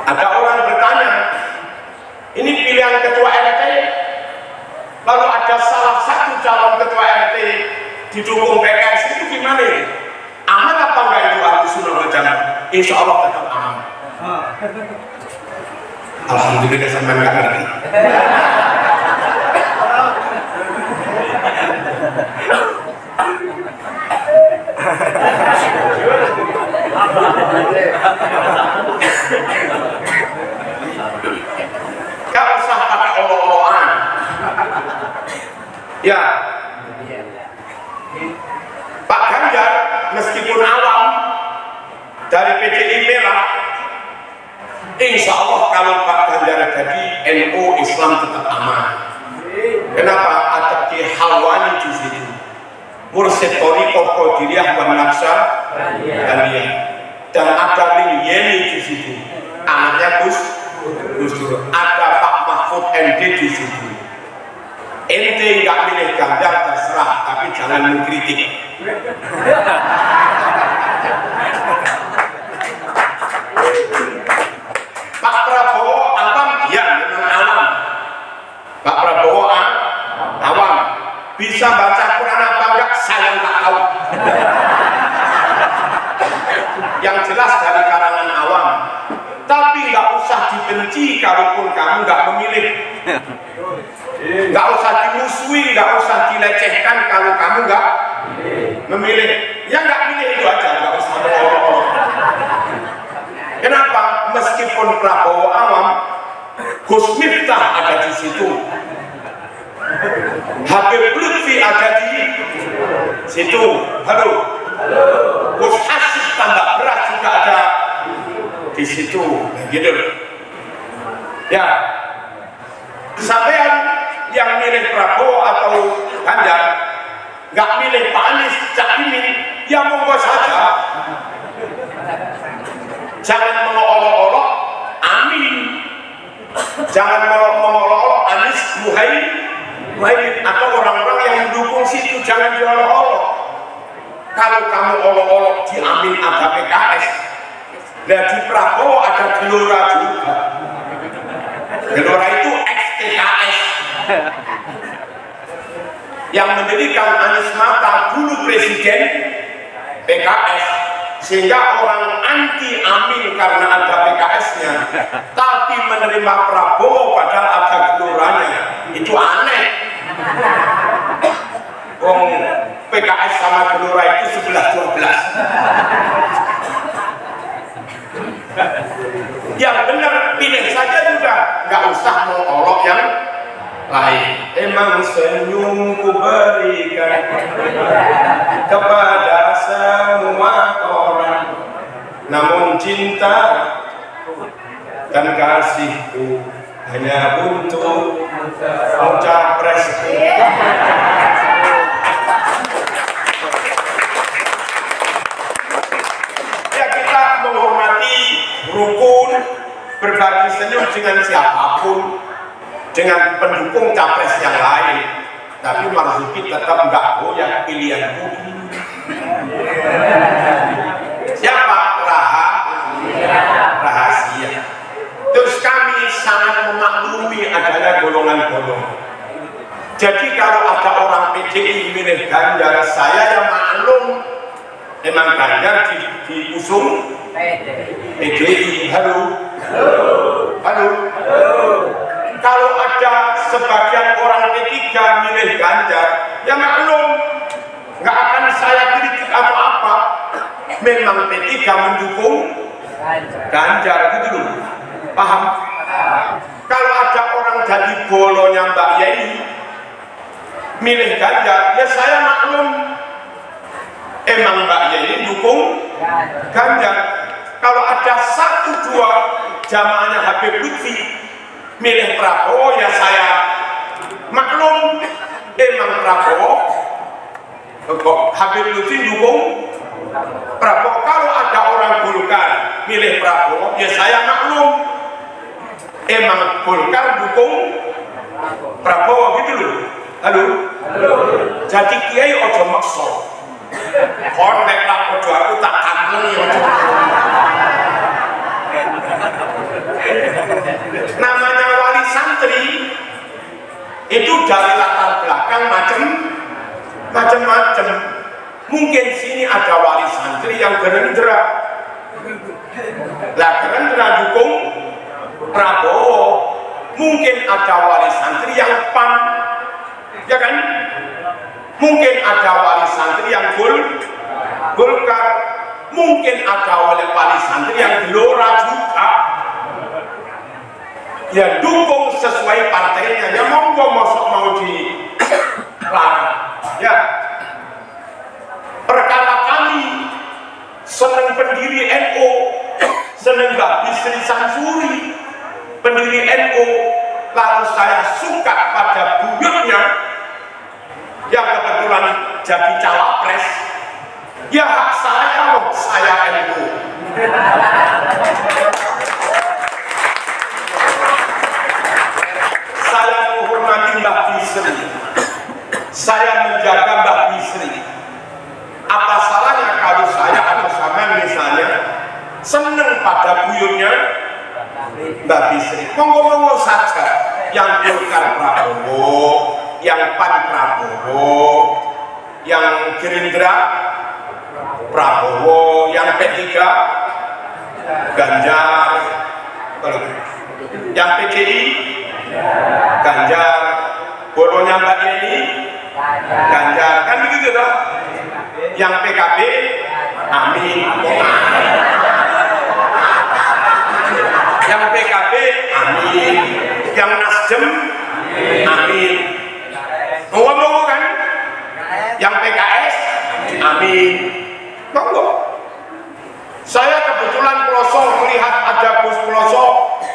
Ada orang bertanya, ini pilihan ketua RT, lalu ada salah satu calon ketua RT didukung PKS, itu gimana ini? Aman apa enggak itu ahli sunnah wal jamaah? Insya Allah tetap aman. Alhamdulillah sampai nggak ngerti. dari PDI Merah, insya Allah kalau Pak Ganjar jadi NU Islam tetap aman. Kenapa? Ada Ki Halwani di situ, Mursyid Thariqah Qadiriyah wan Naqsyabandiyah, dan ada Ling Yeni di situ, anaknya Gus Dur. Ada Pak Mahfud MD di situ. Ente nggak milih Ganjar terserah, tapi jangan mengkritik. Pak Prabowo awam, ya memang awam. Pak Prabowo awam. Bisa baca Quran apa enggak? Saya nggak tahu. Yang jelas dari kalangan awam. Tapi nggak usah dibenci kalaupun kamu nggak memilih. Nggak usah dimusuhi, nggak usah dilecehkan kalau kamu nggak memilih. Ya nggak milih itu aja, nggak usah berolok-olok. Kenapa? Meskipun Prabowo awam, Gus Miftah ada di situ, Habib Lutfi ada di situ, halo, Gus Hasim tambah berat juga ada di situ, gitu. Ya, sampean yang milih Prabowo atau Ganjar, nggak milih Pak Anies, Cak Imin, ya monggo saja. Jangan mengolok-olok Amin, jangan mengolok-olok Anies, Muhaimin atau orang-orang yang mendukung situ, jangan diolok-olok. Kalau kamu olok-olok di Amin ada PKS, dan di Prabowo ada Gelora juga. Gelora itu ex-PKS yang mendirikan Anies Mata, dulu presiden PKS, sehingga orang anti Amin karena ada PKS-nya, tapi menerima Prabowo padahal ada geloranya. Itu aneh. PKS sama gelora itu 11-12. Yang benar pilih saja juga, nggak usah mengolok yang lain. Emang senyumku berikan kepada semua orang, namun cinta dan kasihku hanya untuk capresku. Ya, kita menghormati, rukun, berbagi senyum dengan siapapun, dengan pendukung capres yang lain, tapi Marzuki tetap nggak goyah pilihanku. Siapa? Rahasia. Terus kami sangat memaklumi adanya golongan-golongan. Jadi kalau ada orang PDI milih Ganjar, saya yang maklum, emang Ganjar diusung PDI. Halo. Kalau ada sebagian orang P3 milih Ganjar, ya maklum, nggak akan saya kritik atau apa. Memang P3 mendukung Ganjar, gitu loh. Paham? Kalau ada orang jadi bolonya Mbak Yeni milih Ganjar, ya saya maklum. Emang Mbak Yeni dukung Ganjar. Kalau ada 1-2 jamaahnya Habib Lutfi milih Prabowo, ya saya maklum. Emang Prabowo, Habib Lutfi dukung Prabowo. Kalau ada orang Golkar milih Prabowo, ya saya maklum. Emang Golkar dukung Prabowo, gitu loh. Halo. Jadi kiai ojo makso. Konek lah ojo aku tak kanteli ojo. Namanya wali santri itu dari latar belakang macam-macam. Mungkin sini ada wali santri yang Gerindra. Lah Gerindra dukung Prabowo. Mungkin ada wali santri yang PAN, ya kan? Mungkin ada wali santri yang Golkar. Mungkin ada wali santri yang Gelora juga. Ya dukung sesuai partainya. Ya monggo masuk mau dilarang. Ya. Perkara kami senang pendiri NU seneng Mbak Bisri Samsuri, pendiri NU, lalu saya suka pada buyutnya yang kebetulan jadi cawapres. Ya hak saya loh, saya NU. Saya menghormati Mbak Bisri, saya menjaga Mbak Bisri. Apa salahnya kalau saya atau sama misalnya seneng pada buyutnya Mbak Bisri? Monggo-monggo saja. Yang Golkar Prabowo, yang PAN Prabowo, yang Gerindra Prabowo, yang P3 Ganjar, yang PDI Ganjar, bolonya Mbak Yeni Ganjar, kan begitu toh? Yang PKB Amin, yang PKB Amin, yang Nasdem Amin, ngomong kan? Yang PKS Amin, monggo. Saya kebetulan pelosok melihat ada Gus pelosok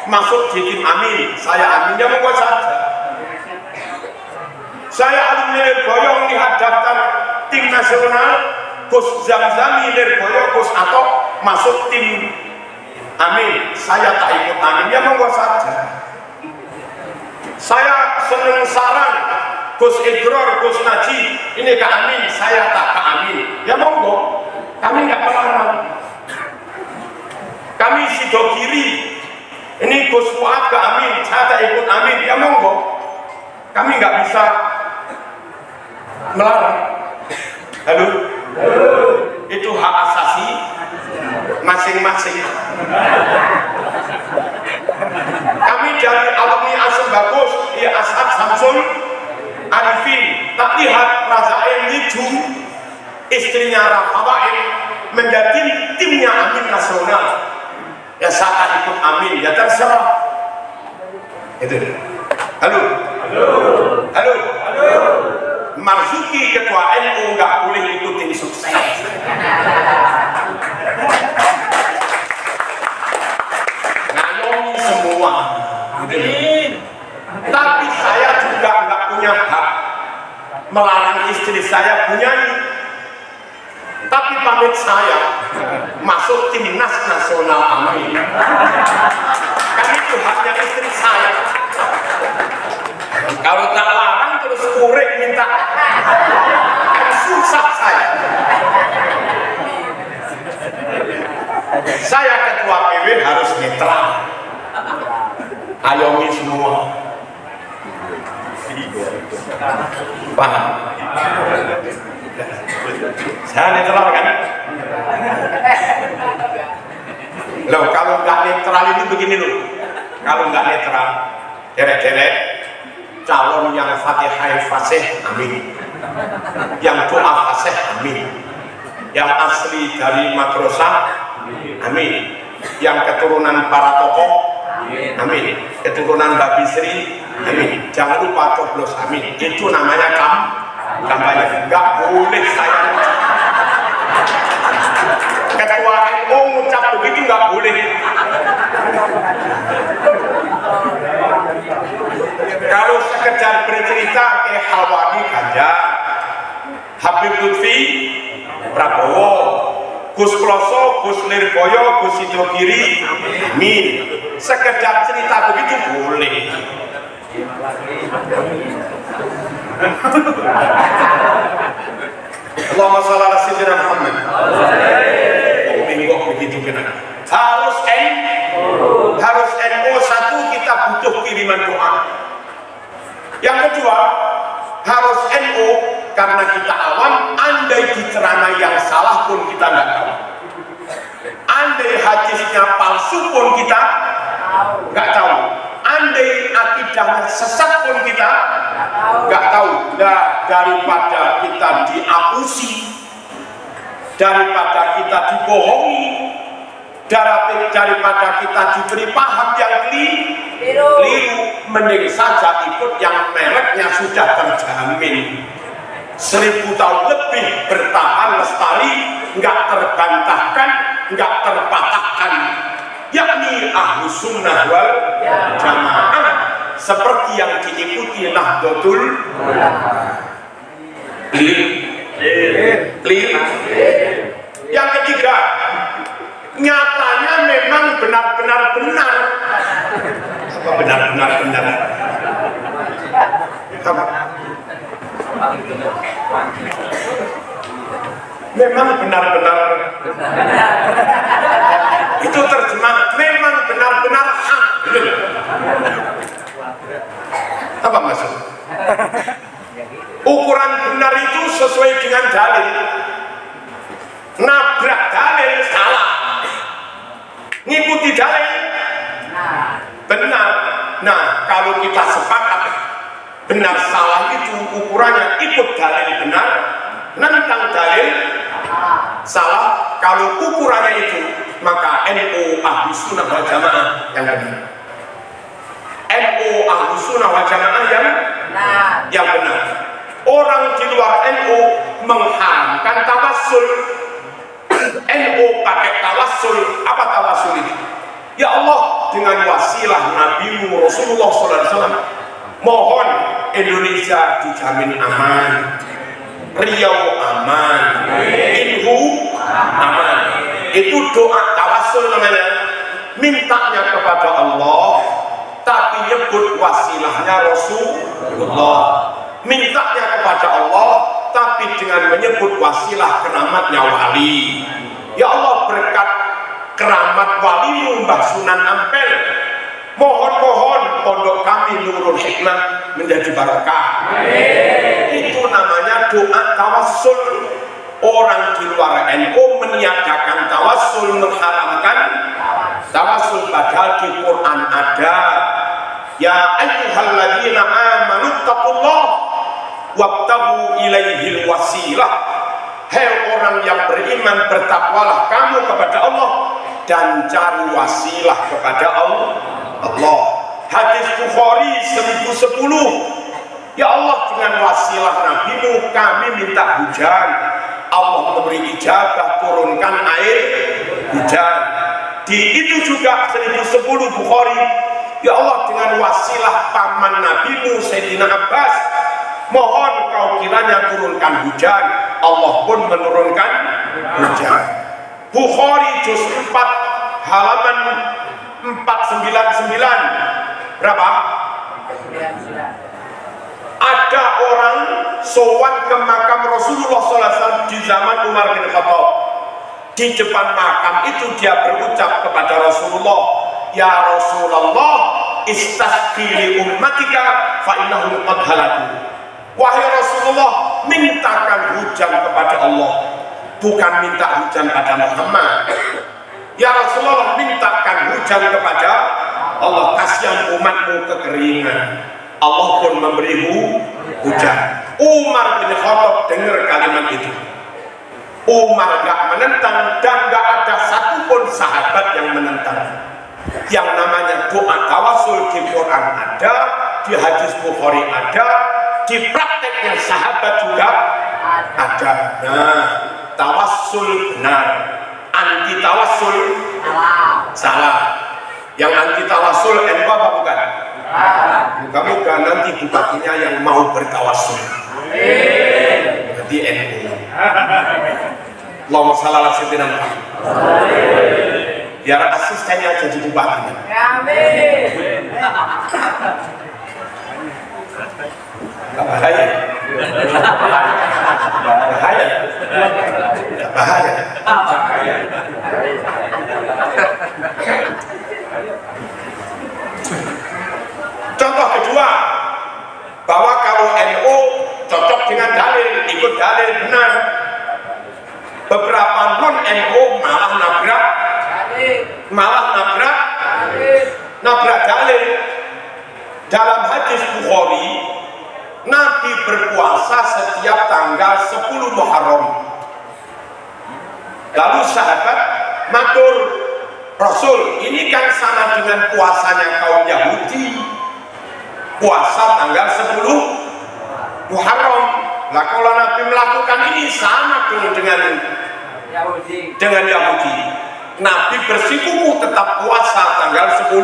masuk di tim Amin, saya Amin, ya monggo saja. Saya alumni Lirboyo melihat daftar tim nasional Gus Zamzami Lirboyo, Gus Atok masuk tim Amin, saya tak ikut Amin, ya monggo saja. Saya seneng sarang Gus Idror, Gus Najib, ini ke Amin, saya tak ke Amin, ya monggo. Kami nggak melarang. Kami Sido Kiri, ini Gus Fuad ke Amin, saya tak ikut Amin, ya monggo. Kami nggak bisa melarang. Halo? Itu hak asasi masing-masing. Kami dari alumni Asem Bagus, ya Asad Samsul Arifin, tak lihat Razain Niju, istrinya Rafawain menjadi timnya Amin nasional. Ya saya tak ikut Amin, ya terserah. Itu. Halo? Halo? Marzuki ketua NU nggak boleh ikutin sukses. Ngayomi semua. Gitu. Tapi saya juga nggak punya hak melarang istri saya bernyanyi. Tapi pamit saya masuk timnas nasional Amin. Kan itu haknya istri saya. Kalau tak larang terus kurek minta, kan susah saya. Saya ketua PW harus netral. Ayomi semua. Paham? Saya netral kan? Loh, kalau nggak netral itu begini loh. Kalau nggak netral, derek-derek calon yang Fatihah fasih, amin. Yang doa fasih, amin. Yang asli dari madrasah, amin. Yang keturunan para tokoh, amin. Keturunan Mbak Bisri, amin. Jangan lupa coblos, amin. Itu namanya kampanye. Nggak boleh saya ketua NU ngucap begitu, nggak boleh. Kalau sekedar bercerita ke Hawani Ganjar, Habib Lutfi Prabowo, Gus Ploso, Gus Lirboyo, Gus Sidogiri, amin. Sekedar cerita begitu boleh. Allahumma shalli ala sayyidina Muhammad. Kok begitu kena? Harus NU satu, kita butuh kiriman doa. Yang kedua, harus NU karena kita awam, andai diceramai yang salah pun kita nggak tahu. Andai hadisnya palsu pun kita nggak tahu. Andai akidahnya sesat pun kita nggak tahu. Nah, daripada kita diapusi, daripada kita dibohongi, daripada kita diberi paham yang keliru, mending saja ikut yang mereknya sudah terjamin 1000 tahun lebih bertahan lestari, nggak terbantahkan, nggak terpatahkan. yakni ahlu sunnah wal jamaah, seperti yang diikuti Nahdlatul Ulama. Yang ketiga, nyatanya memang benar-benar benar. Apa benar-benar benar? Apa? Memang benar-benar itu terjemah memang benar-benar hak. Apa maksud? Ukuran benar itu sesuai dengan dalil. Nabrak dalil salah, ngikuti dalil benar. Nah, kalau kita sepakat benar salah itu ukurannya ikut dalil benar, nentang dalil salah. Kalau ukurannya itu, maka NU Ahlus Sunnah wal Jamaah yang benar. NU Ahlus Sunnah wal Jamaah yang benar. Orang di luar NU mengharamkan tawassul. NU pakai tawassul. Apa tawassul itu? Ya Allah, dengan wasilah Nabi Rasulullah SAW, mohon Indonesia dijamin aman, Riau aman, Inhu aman. Itu doa tawassul namanya. Mintanya kepada Allah, tapi nyebut wasilahnya Rasulullah. Mintanya kepada Allah, tapi dengan menyebut wasilah keramatnya wali. Ya Allah, berkat keramat walimu Mbah Sunan Ampel, mohon-mohon pondok kami Nurul Hikmah menjadi barokah. Itu namanya doa tawassul. Orang di luar NU meniadakan tawassul, mengharamkan tawassul, padahal di Quran ada. Ya ayyuhalladzina amanu taqullah wabtagu ilaihil wasilah. Hai orang yang beriman, bertakwalah kamu kepada Allah dan cari wasilah kepada Allah. Hadis Bukhari 1010. Ya Allah, dengan wasilah Nabi-Mu kami minta hujan. Allah memberi ijabah, turunkan air hujan. Di itu juga 1010 Bukhari. Ya Allah, dengan wasilah paman Nabi-Mu Sayyidina Abbas, mohon kau kiranya turunkan hujan. Allah pun menurunkan hujan. Bukhari juz 4 halaman 499. Berapa? Ada orang sowan ke makam Rasulullah SAW di zaman Umar bin Khattab. Di depan makam itu dia berucap kepada Rasulullah, ya Rasulullah, istasqi li ummatika fa innahum qad halaku. Wahai Rasulullah, mintakan hujan kepada Allah, bukan minta hujan pada Muhammad. Ya Rasulullah, mintakan hujan kepada Allah, kasihan umatmu kekeringan. Allah pun memberi hujan. Umar bin Khattab dengar kalimat itu. Umar gak menentang dan gak ada satupun sahabat yang menentang. Yang namanya doa tawassul di Quran ada, di hadis Bukhari ada, di prakteknya sahabat juga ada. Nah, tawassul benar, anti tawassul salah. Yang anti tawassul NU apa bukan? Moga-moga nanti bupatinya yang mau bertawassul. Jadi NU. Allahumma shalli ala sayyidina Muhammad. Biar asistennya jadi bupatinya. Amin. Gak bahaya. Bahaya. Gak bahaya. Contoh kedua, bahwa kalau NU cocok dengan dalil, ikut dalil benar. Beberapa non NU malah nabrak dalil. Dalam hadis Bukhari, Nabi berpuasa setiap tanggal 10 Muharram. Lalu sahabat matur, Rasul, ini kan sama dengan puasanya kaum Yahudi, puasa tanggal 10 Muharram. Lah kalau Nabi melakukan ini sama dong dengan Yahudi. Nabi bersikukuh tetap puasa tanggal 10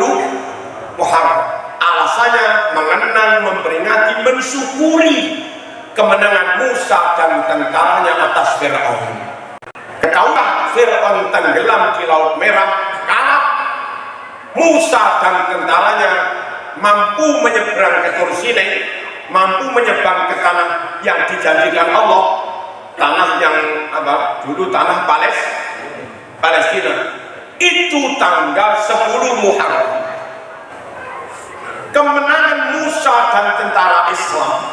Muharram. Alasannya mengenang, memperingati, mensyukuri kemenangan Musa dan tentaranya atas Fir'aun. Ketahuilah Fir'aun tenggelam di Laut Merah, kalah. Musa dan tentaranya mampu menyeberang ke Tur Sinai, mampu menyeberang ke tanah yang dijanjikan Allah, tanah yang dulu tanah Palestina. Itu tanggal 10 Muharram. Kemenangan Musa dan tentara Islam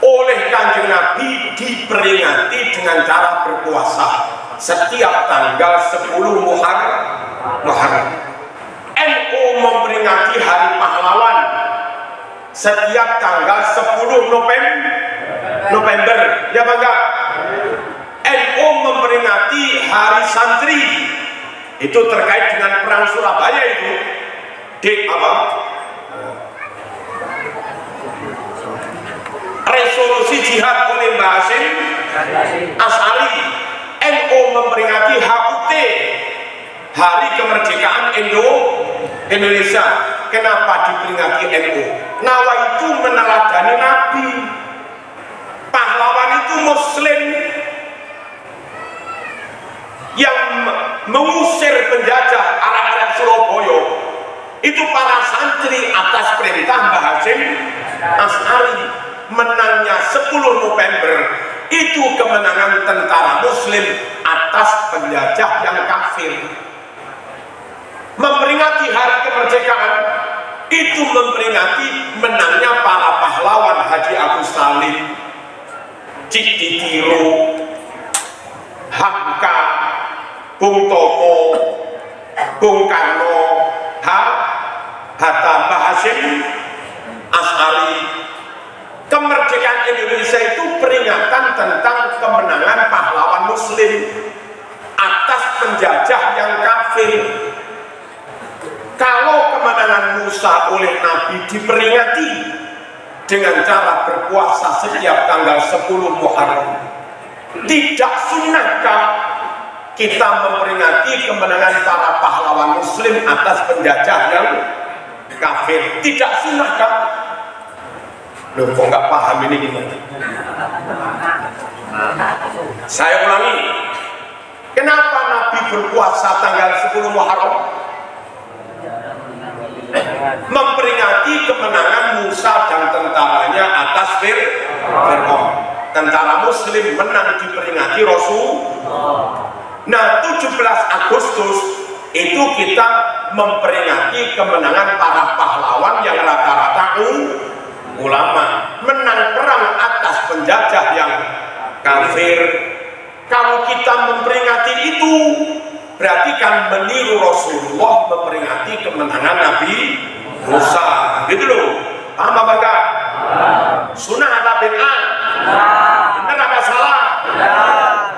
oleh Kanjeng Nabi diperingati dengan cara berpuasa setiap tanggal 10 Muharram. NU memperingati Hari Pahlawan setiap tanggal 10 November. Ya bangga. NU memperingati Hari Santri, itu terkait dengan perang Surabaya itu resolusi jihad oleh Mbah Hasyim Asy'ari. NU memperingati HUT, Hari Kemerdekaan Indonesia. Kenapa diperingati NU? Nawaitu meneladani Nabi. Pahlawan itu Muslim yang mengusir penjajah arah-arah Surabaya. Itu para santri atas perintah Mbah Hasyim Asy'ari. Menangnya 10 November itu kemenangan tentara Muslim atas penjajah yang kafir. Memperingati Hari Kemerdekaan itu memperingati menangnya para pahlawan Haji Agus Salim, Cik Ditiro, Hamka, Bung Tomo, Bung Karno, Hatta Mbah Hasyim Asy'ari. Kemerdekaan Indonesia itu peringatan tentang kemenangan pahlawan Muslim atas penjajah yang kafir. Kalau kemenangan Musa oleh Nabi diperingati dengan cara berpuasa setiap tanggal 10 Muharram, tidak sunnahkah kita memperingati kemenangan para pahlawan Muslim atas penjajah yang kafir? Tidak sunnahkah? Loh, kok nggak paham ini gimana? Saya ulangi, kenapa Nabi berpuasa tanggal 10 Muharram? Memperingati kemenangan Musa dan tentaranya atas Fir'aun. Tentara Muslim menang diperingati Rasul. Nah, 17 Agustus itu kita memperingati kemenangan para pahlawan yang rata-rata ulama, menang perang atas penjajah yang kafir. Kalau kita memperingati itu berarti kan meniru Rasulullah memperingati kemenangan Nabi Musa, gitu loh. Paham apa enggak? Sunnah atau bid'ah? Benar apa salah?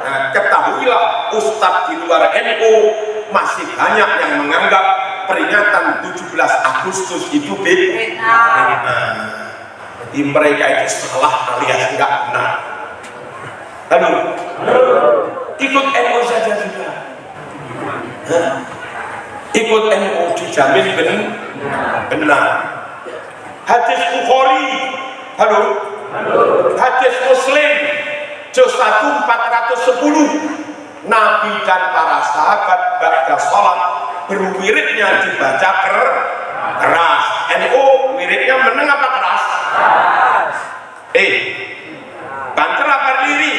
Nah, ketahuilah Ustadz di luar NU masih banyak yang menganggap peringatan 17 Agustus itu bid'ah. Di mereka itu salah alias enggak benar. Lalu ikut NU saja juga. Ikut NU dijamin benar. Hadis Bukhari, hadis Muslim, juz 1 410. Nabi dan para sahabat ba'da sholat berwiridnya dibaca keras. NU wiridnya meneng apa keras? Banter apa diri?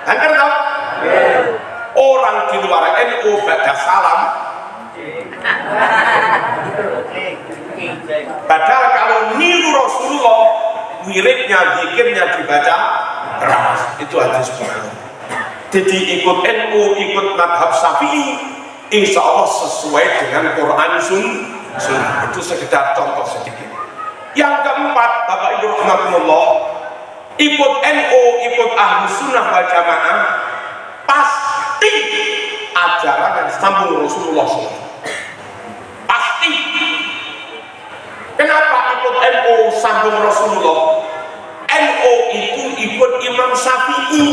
Banter tau? Orang di luar NU baca salam. Padahal kalau niru Rasulullah, wiridnya, zikirnya dibaca keras. Itu hadis Bukhari. Jadi ikut NU, ikut madhab Syafi'i, insya Allah sesuai dengan Quran Sunnah. Itu sekedar contoh sedikit. Yang keempat, Bapak Ibu rahmatullah, ikut NU, ikut Ahlu Sunnah wal Jamaah, pasti ajaran yang sambung Rasulullah SAW. Pasti. Kenapa ikut NU sambung Rasulullah? NU itu ikut Imam Syafi'i.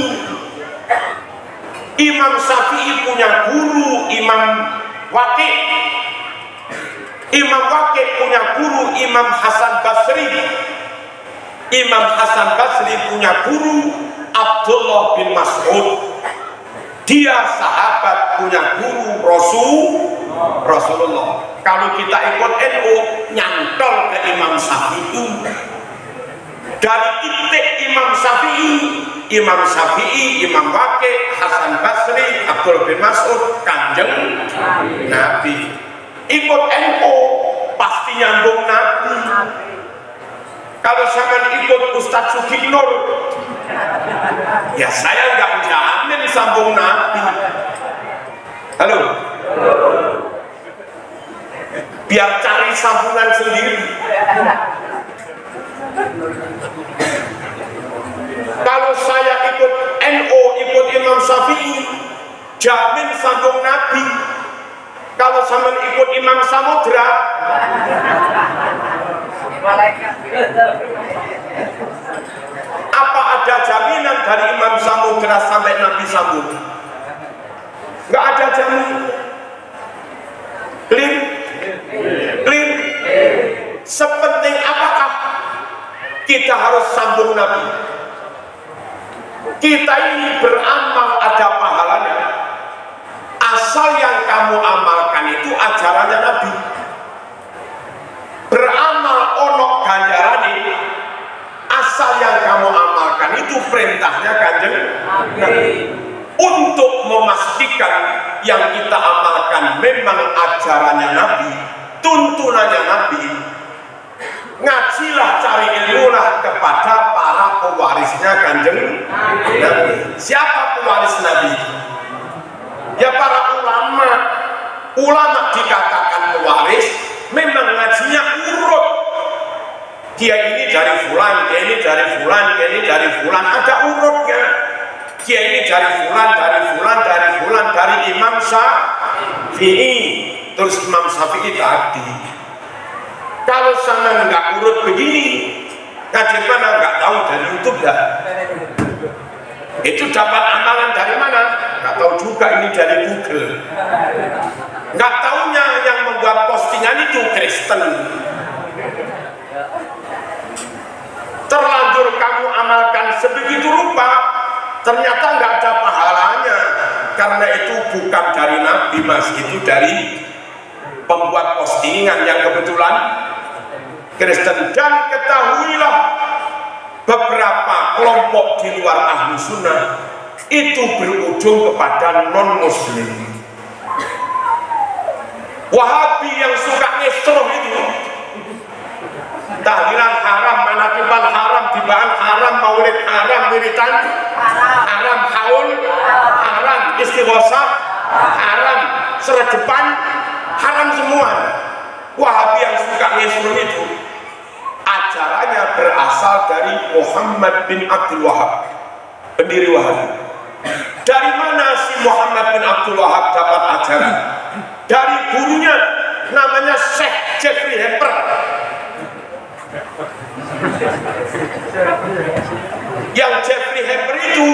Imam Syafi'i punya guru Imam Waqi'. Imam Waqi' punya guru Imam Hasan Basri. Imam Hasan Basri punya guru Abdullah bin Mas'ud. Dia sahabat punya guru Rasulullah. Kalau kita ikut NU nyantol ke Imam Syafi'i. Dari titik Imam Syafi'i, Imam Waqi', Hasan Basri, Abdullah bin Mas'ud, Kanjeng Nabi. Ikut NU pasti nyambung Nabi. Kalau sampean ikut Ustadz Sugi Nur, ya saya nggak jamin sambung Nabi. Halo, biar cari sambungan sendiri. Kalau saya ikut NU, ikut Imam Syafi'i, jamin sambung Nabi. Kalau sampean ikut Imam Samudra, apa ada jaminan dari Imam Samudra sampai Nabi sambung? Nggak ada jaminan. Clear? Clear? Sepenting apakah kita harus sambung Nabi? Kita ini beramal ada pahalanya, asal yang kamu amalkan itu ajarannya Nabi. Beramal onok ganjarane, asal yang kamu amalkan itu perintahnya Kanjeng Nabi. Untuk memastikan yang kita amalkan memang ajarannya Nabi, tuntunannya Nabi, ngajilah, cari ilmulah kepada para pewarisnya Kanjeng Nabi. Siapa pewaris Nabi? Ya para ulama. Ulama dikatakan pewaris, memang ngajinya urut. Dia ini dari fulan, dia ini dari fulan, dia ini dari fulan, ada urutnya. Dia ini dari fulan, dari fulan, dari fulan, dari Imam Syafi'i. Terus Imam Syafi'i tadi. Kalau sana nggak urut begini, ngaji mana nggak tahu dari YouTube dah. Itu dapat amalan dari mana? Nggak tahu juga, ini dari Google. Nggak taunya yang membuat postingan itu Kristen. Terlanjur kamu amalkan sebegitu rupa, ternyata nggak ada pahalanya. Karena itu bukan dari Nabi, Mas, itu dari pembuat postingan yang kebetulan Kristen. Dan ketahuilah, beberapa kelompok di luar ahlu sunnah itu berujung kepada non muslim. Wahabi yang suka ngesroh itu, tahlilan haram, manakiban haram, tibaan haram, maulid haram, wiritan haram, haul haram, istighosah haram, serjepan haram semua. Wahabi yang suka ngesroh itu ajarannya berasal dari Muhammad bin Abdul Wahab, pendiri Wahabi. Dari mana si Muhammad bin Abdul Wahab dapat ajaran? Dari gurunya, namanya Syekh Jeffrey Hamper. Yang Jeffrey Hamper itu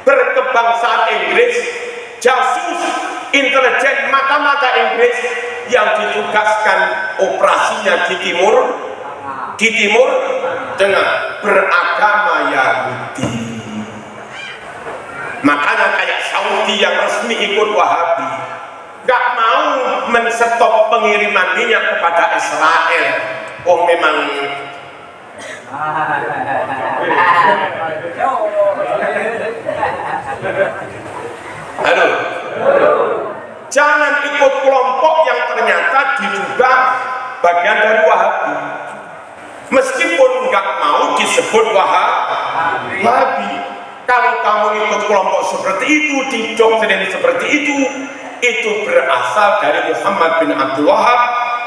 berkebangsaan Inggris, jasus intelijen mata-mata Inggris yang ditugaskan operasinya di Timur Tengah, beragama Yahudi. Makanya kayak Saudi yang resmi ikut Wahabi, gak mau menstop pengiriman minyak kepada Israel. Oh memang halo, jangan ikut kelompok yang ternyata diduga bagian dari Wahabi, meskipun nggak mau disebut Wahabi. Kalau kamu ikut kelompok seperti itu, didoktrin seperti itu berasal dari Muhammad bin Abdul Wahab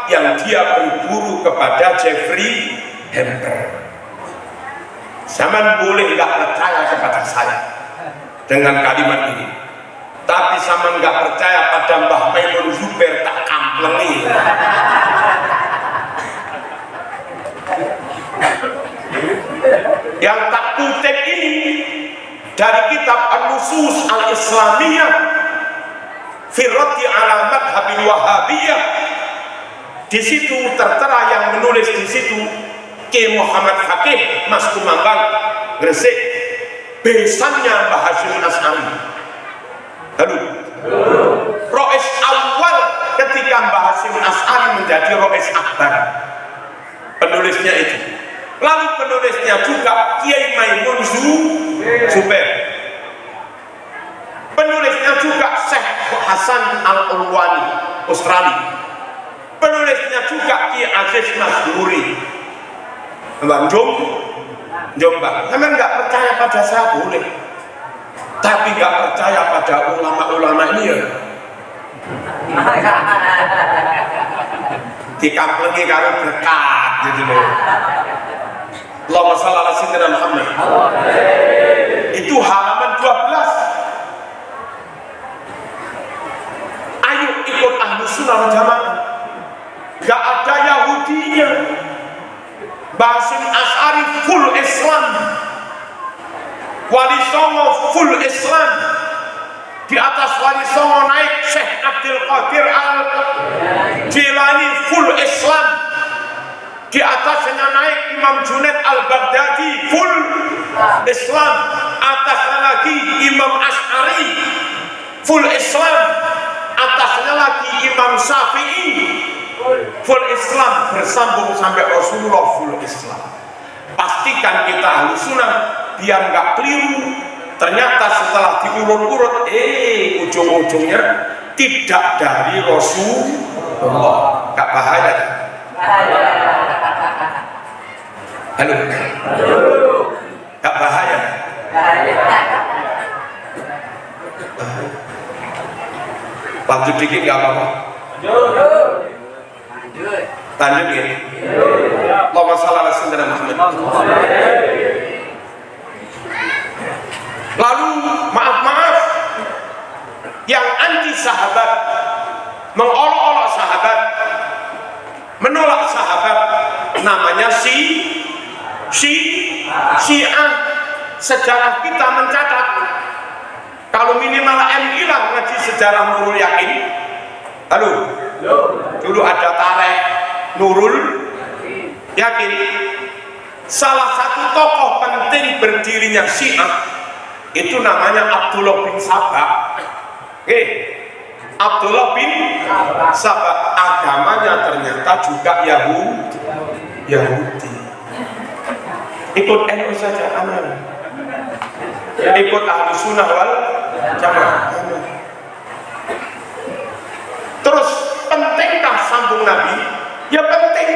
yang dia berguru kepada Jeffrey Hamper. Zaman boleh nggak percaya kepada saya dengan kalimat ini, tapi sama nggak percaya pada Mbah Maimun Zubair tak kamplengi. Yang tak kutip ini dari kitab An-Nusus Al-Islamiyah fi raddi ala madhabil Wahabiyah. Di situ tertera yang menulis di situ Ki Muhammad Fakih Mas Kumambang Gresik, besannya Mbah Hasyim Asy'ari. Lalu Rois awal ketika Mbah Hasyim Asy'ari menjadi Rois Akbar, penulisnya itu. Lalu penulisnya juga Kiai Maimun Zubair. Penulisnya juga Syekh Hasan Al-Ulwani Australia. Penulisnya juga Ki Aziz Masduri Bandung Jombang. Kalian nggak percaya pada saya boleh, tapi nggak percaya pada ulama-ulama ini ya dikamplengi karo berkat gitu loh. Allahumma shalli ala sayyidina Muhammad. Itu halaman 12. Ayo ikut Ahlus Sunnah wal Jamaah. Gak ada Yahudinya. Mbah Hasyim Asy'ari full Islam, Wali Songo full Islam. Di atas Wali Songo naik Syekh Abdul Qadir Al-Jilani full Islam. Di atasnya naik Imam Junaid Al-Baghdadi full Islam. Atasnya lagi Imam Asy'ari full Islam. Atasnya lagi Imam Syafi'i full Islam, bersambung sampai Rasulullah full Islam. Pastikan kita Ahlus Sunnah biar nggak keliru. Ternyata setelah diurut-urut, ujung-ujungnya tidak dari Rasulullah. Nggak bahaya? Halo? Nggak bahaya? Lanjut dikit nggak apa-apa. Lanjut ya. Allahumma shalli ala sayyidina Muhammad. Lalu maaf yang anti sahabat, mengolok-olok sahabat, menolak sahabat, namanya Syiah. Sejarah kita mencatat kalau minimal MI lah ngaji sejarah Nurul Yakin. Lalu dulu ada Tareh Nurul Yakin. Salah satu tokoh penting berdirinya Syiah itu namanya Abdullah bin Sabah. Abdullah bin Sabah, agamanya ternyata juga Yahudi. Ikut NU saja aman. Ikut Ahlus Sunnah wal Jamaah. Terus pentingkah sambung Nabi? Ya penting.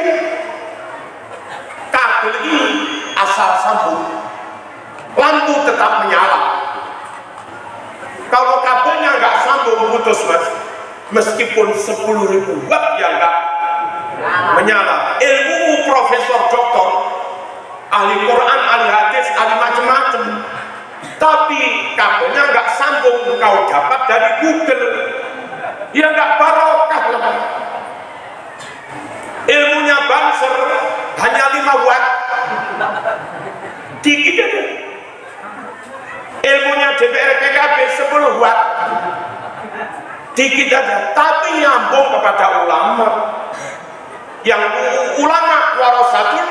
Kabel ini asal sambung, lampu tetap menyala. Kalau kabelnya nggak sambung putus mas, meskipun 10.000 watt ya nggak menyala. Ilmu profesor doktor, ahli Quran, ahli hadis, ahli macam-macam, tapi kabelnya nggak sambung, kau dapat dari Google, ya nggak barokah lah. Ilmunya Banser hanya 5 watt, dikit aja. Ilmunya DPR PKB 10 watt, dikit aja, tapi nyambung kepada ulama. Yang ulama warasatul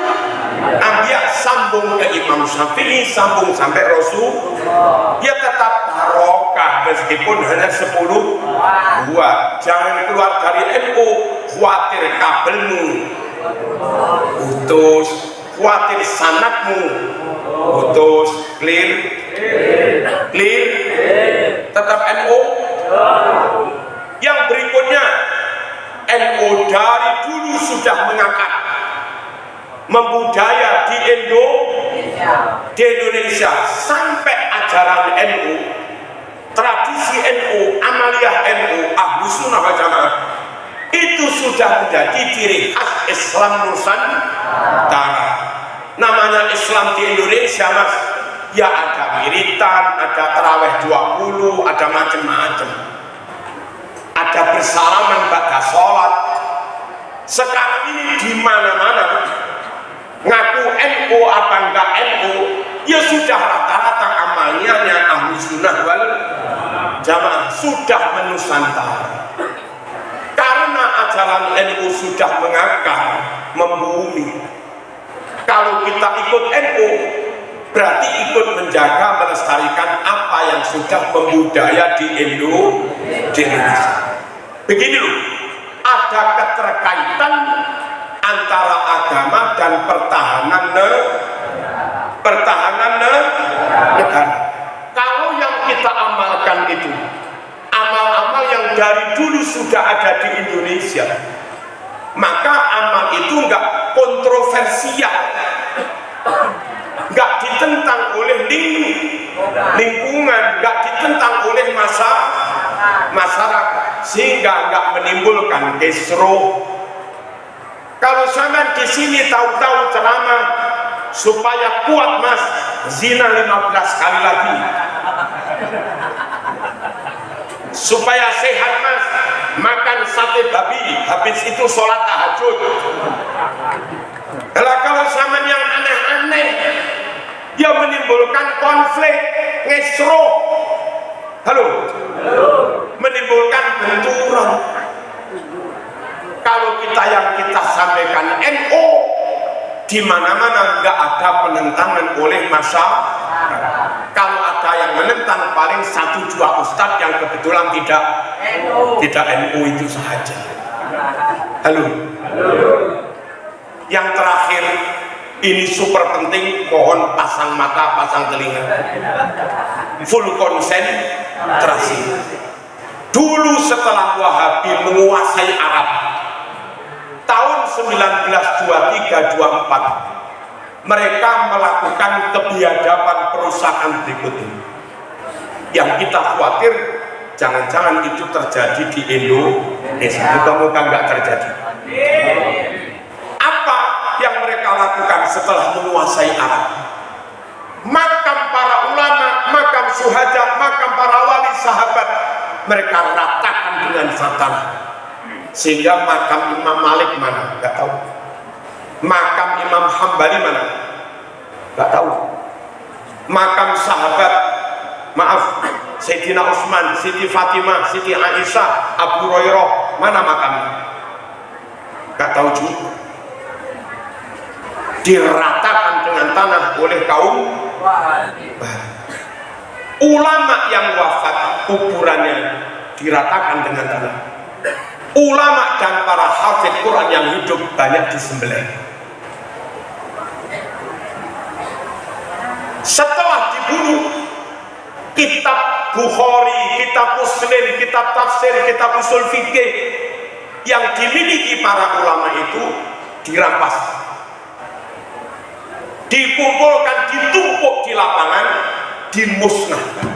anbiya, sambung ke Imam Syafi'i, sambung sampai Rasul, dia tetap barokah meskipun hanya 10 watt. Jangan keluar dari NU khawatir kabelmu putus, khawatir sanadmu putus. Clear? Tetap NU. Yang berikutnya, NU dari dulu sudah mengangkat membudaya di Indonesia sampai ajaran NU, tradisi NU, amaliyah NU, Ahlus Sunnah wal Jamaah itu sudah menjadi ciri khas Islam Nusantara. Namanya Islam di Indonesia mas, ya ada wiritan, ada taraweh 20, ada macam-macam, ada bersalaman pada sholat. Sekarang ini di mana-mana ngaku NU apa enggak NU, ya sudah rata-rata amal kampanyenya Ahlu Sunnah wal Jamaah sudah menusantara. Karena ajaran NU sudah mengakar, membumi. Kalau kita ikut NU, berarti ikut menjaga, melestarikan apa yang sudah membudaya di Indonesia. Begini loh, ada keterkaitan antara agama dan pertahanan negara. Kalau yang kita amalkan itu amal-amal yang dari dulu sudah ada di Indonesia, maka amal itu enggak kontroversial, enggak ditentang oleh lingkungan, enggak ditentang oleh masyarakat, sehingga enggak menimbulkan kisruh. Kalau zaman di sini tahu-tahu ceramah supaya kuat mas, zina 15 kali lagi, supaya sehat mas, makan sate babi, habis itu sholat tahajud. Kalau zaman yang aneh-aneh, dia menimbulkan konflik, ngesro, menimbulkan benturan. Kalau yang kita sampaikan NU, di mana-mana nggak ada penentangan oleh masyarakat. Kalau ada yang menentang, paling 1-2 ustadz yang kebetulan tidak NU itu saja. Yang terakhir, ini super penting, mohon pasang mata, pasang telinga, full konsentrasi. Dulu setelah Wahabi menguasai Arab tahun 1923-24, mereka melakukan kebiadaban perusahaan berikut ini. Yang kita khawatir jangan-jangan itu terjadi di Indonesia. Moga-moga nggak terjadi. Apa yang mereka lakukan setelah menguasai Arab? Makam para ulama, makam syuhada, makam para wali sahabat, mereka ratakan dengan tanah. Sehingga makam Imam Malik mana? Nggak tahu. Makam Imam Hambali mana? Nggak tahu. Makam sahabat, maaf, Sayyidina Utsman, Siti Fatimah, Siti Aisyah, Abu Hurairah, mana makamnya? Nggak tahu juga. Diratakan dengan tanah oleh kaum ulama yang wafat, kuburannya diratakan dengan tanah. Ulama dan para hafidz Quran yang hidup banyak disembelih. Setelah dibunuh, kitab Bukhari, kitab Muslim, kitab tafsir, kitab usul fikih yang dimiliki para ulama itu dirampas, dikumpulkan, ditumpuk di lapangan, dimusnahkan.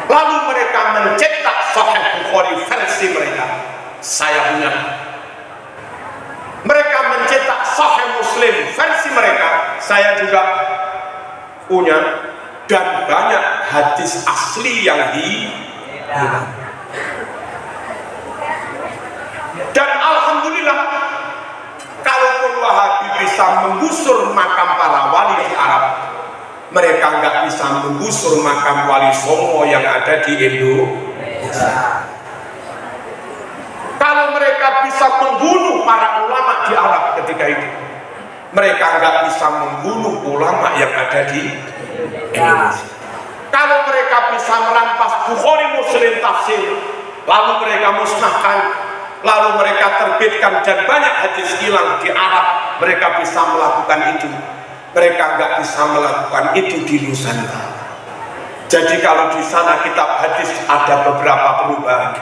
Lalu mereka mencetak Sahih Bukhari versi mereka, saya punya. Mereka mencetak Sahih Muslim versi mereka, saya juga punya. Dan banyak hadis asli yang hilang. Dan alhamdulillah, kalaupun Wahabi bisa menggusur makam para wali di Arab, mereka nggak bisa menggusur makam Wali Songo yang ada di Indonesia. Kalau mereka bisa membunuh para ulama di Arab ketika itu, mereka nggak bisa membunuh ulama yang ada di Indonesia. Kalau mereka bisa merampas Bukhari, Muslim, tafsir, lalu mereka musnahkan, lalu mereka terbitkan, dan banyak hadis hilang di Arab, mereka bisa melakukan itu. Mereka nggak bisa melakukan itu di Nusantara. Jadi kalau di sana kitab hadis ada beberapa perubahan.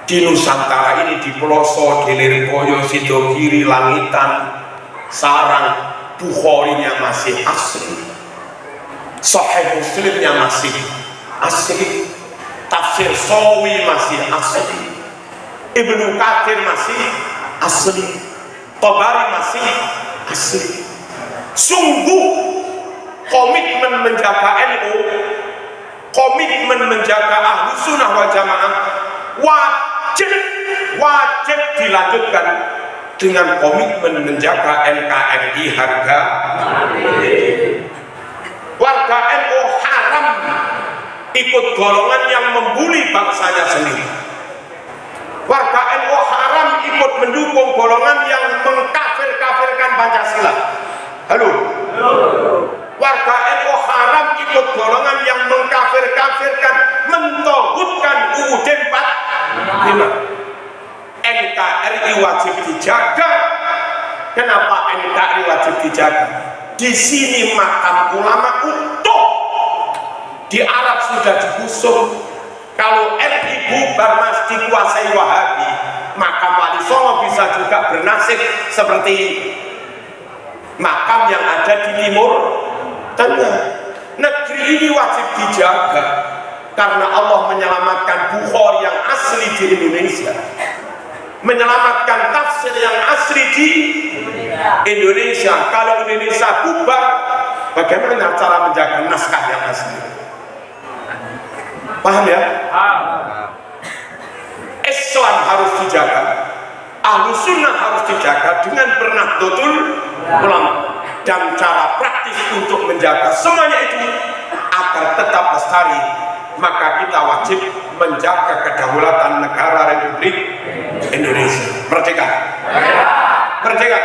Di Nusantara ini, di pelosok, di Lirboyo, Sidogiri, Langitan, Sarang, Bukharinya masih asli, Sahih Muslimnya masih asli, Tafsir Sawi masih asli, Ibnu Katsir masih asli, Tabari masih asli. Sungguh komitmen menjaga NU, komitmen menjaga Ahlu Sunnah wal Jamaah wajib dilanjutkan dengan komitmen menjaga NKRI harga. Warga NU haram ikut golongan yang membuli bangsanya sendiri. Warga NU haram ikut mendukung golongan yang mengkafir-kafirkan Pancasila. Halo? Warga NU haram ikut golongan yang mengkafir-kafirkan, mentauhidkan UUD 45. NKRI wajib dijaga. Kenapa NKRI wajib dijaga? Di sini makam ulama utuh. Di Arab sudah digusur. Kalau RI bubar mas dikuasai Wahabi, makam Wali Songo bisa juga bernasib seperti makam yang ada di Timur Tengah. Negeri ini wajib dijaga karena Allah menyelamatkan Bukhari yang asli di Indonesia, menyelamatkan tafsir yang asli di Indonesia. Kalau Indonesia bubar, bagaimana cara menjaga naskah yang asli? Paham ya? Islam harus dijaga, Ahlus Sunnah harus dijaga dengan Nahdlatul Ulama, dan cara praktis untuk menjaga semuanya itu agar tetap lestari, maka kita wajib menjaga kedaulatan negara Republik Indonesia. Merdeka, merdeka,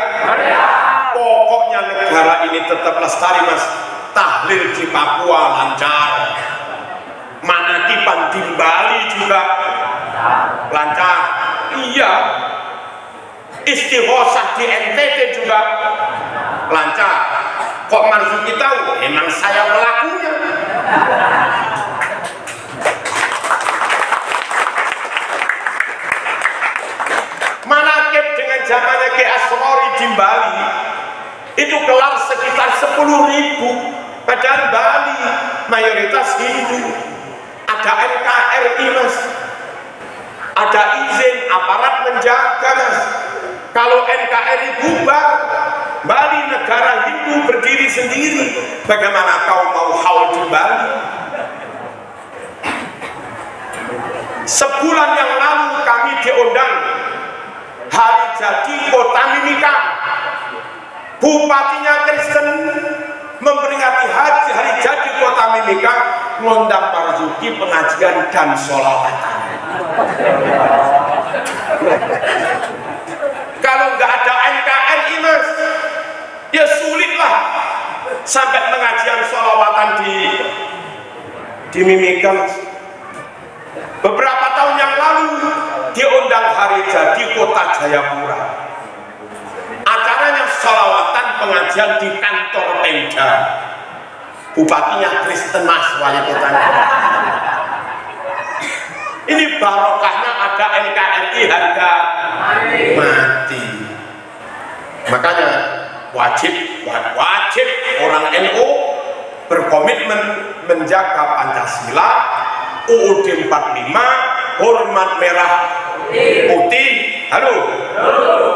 pokoknya negara ini tetap lestari mas. Tahlil di Papua lancar, manakipan di Bali juga lancar, iya. Istighosah di NTT juga lancar. Kok Marzuki tahu? Emang saya pelakunya. Manakib dengan zamannya Ki Asrori di Bali itu kelar sekitar 10.000, padahal Bali mayoritas Hindu. Ada NKRI mas, ada izin aparat menjaga mas. Kalau NKRI bubar, Bali negara Hindu berdiri sendiri, bagaimana kau mau haul di Bali? Sebulan yang lalu kami diundang hari jadi Kota Mimika. Bupatinya Kristen memperingati hari jadi Kota Mimika, ngundang Marzuki pengajian dan sholawatan. Kalau nggak ada NKRI mas, ya sulitlah sampai pengajian sholawatan di Mimika mas. Beberapa tahun yang lalu diundang hari jadi Kota Jayapura, acaranya sholawatan pengajian di kantor Pemda. Bupatinya Kristen mas, wali kotanya. Ini barokahnya ada NKRI harga mati. Makanya wajib orang NU berkomitmen menjaga Pancasila, UUD 45, hormat merah putih. Halo,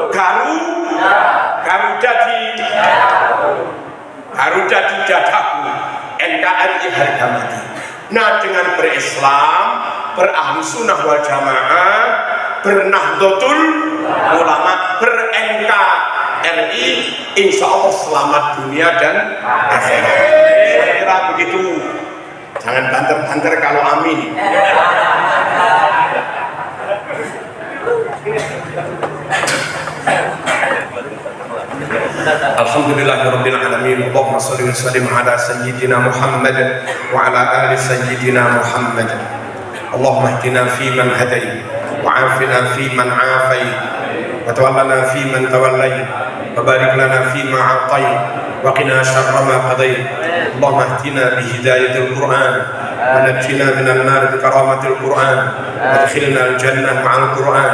Garuda di dadaku, NKRI harga mati. Nah, dengan berislam, Ahlus Sunnah wal Jamaah, Nahdlatul Ulama, NKRI, insya Allah selamat dunia dan akhirat. Saya kira begitu. Jangan banter-banter kalau amin. Alhamdulillahirabbil alamin. Allahumma shalli wa sallim ala sayyidina Muhammad wa ala ali sayyidina Muhammad. Allahumma ihdina fi man hadayt wa 'afina fi man 'afayt wa tawallana fi man tawallayt wa barik lana fi ma 'atayt wa qina syarra ma qadayt. Allahumma ihdina bi hidayatil Qur'an wa najjina minan nar bi karamatil Qur'an wa adkhilna al jannah ma'al Qur'an.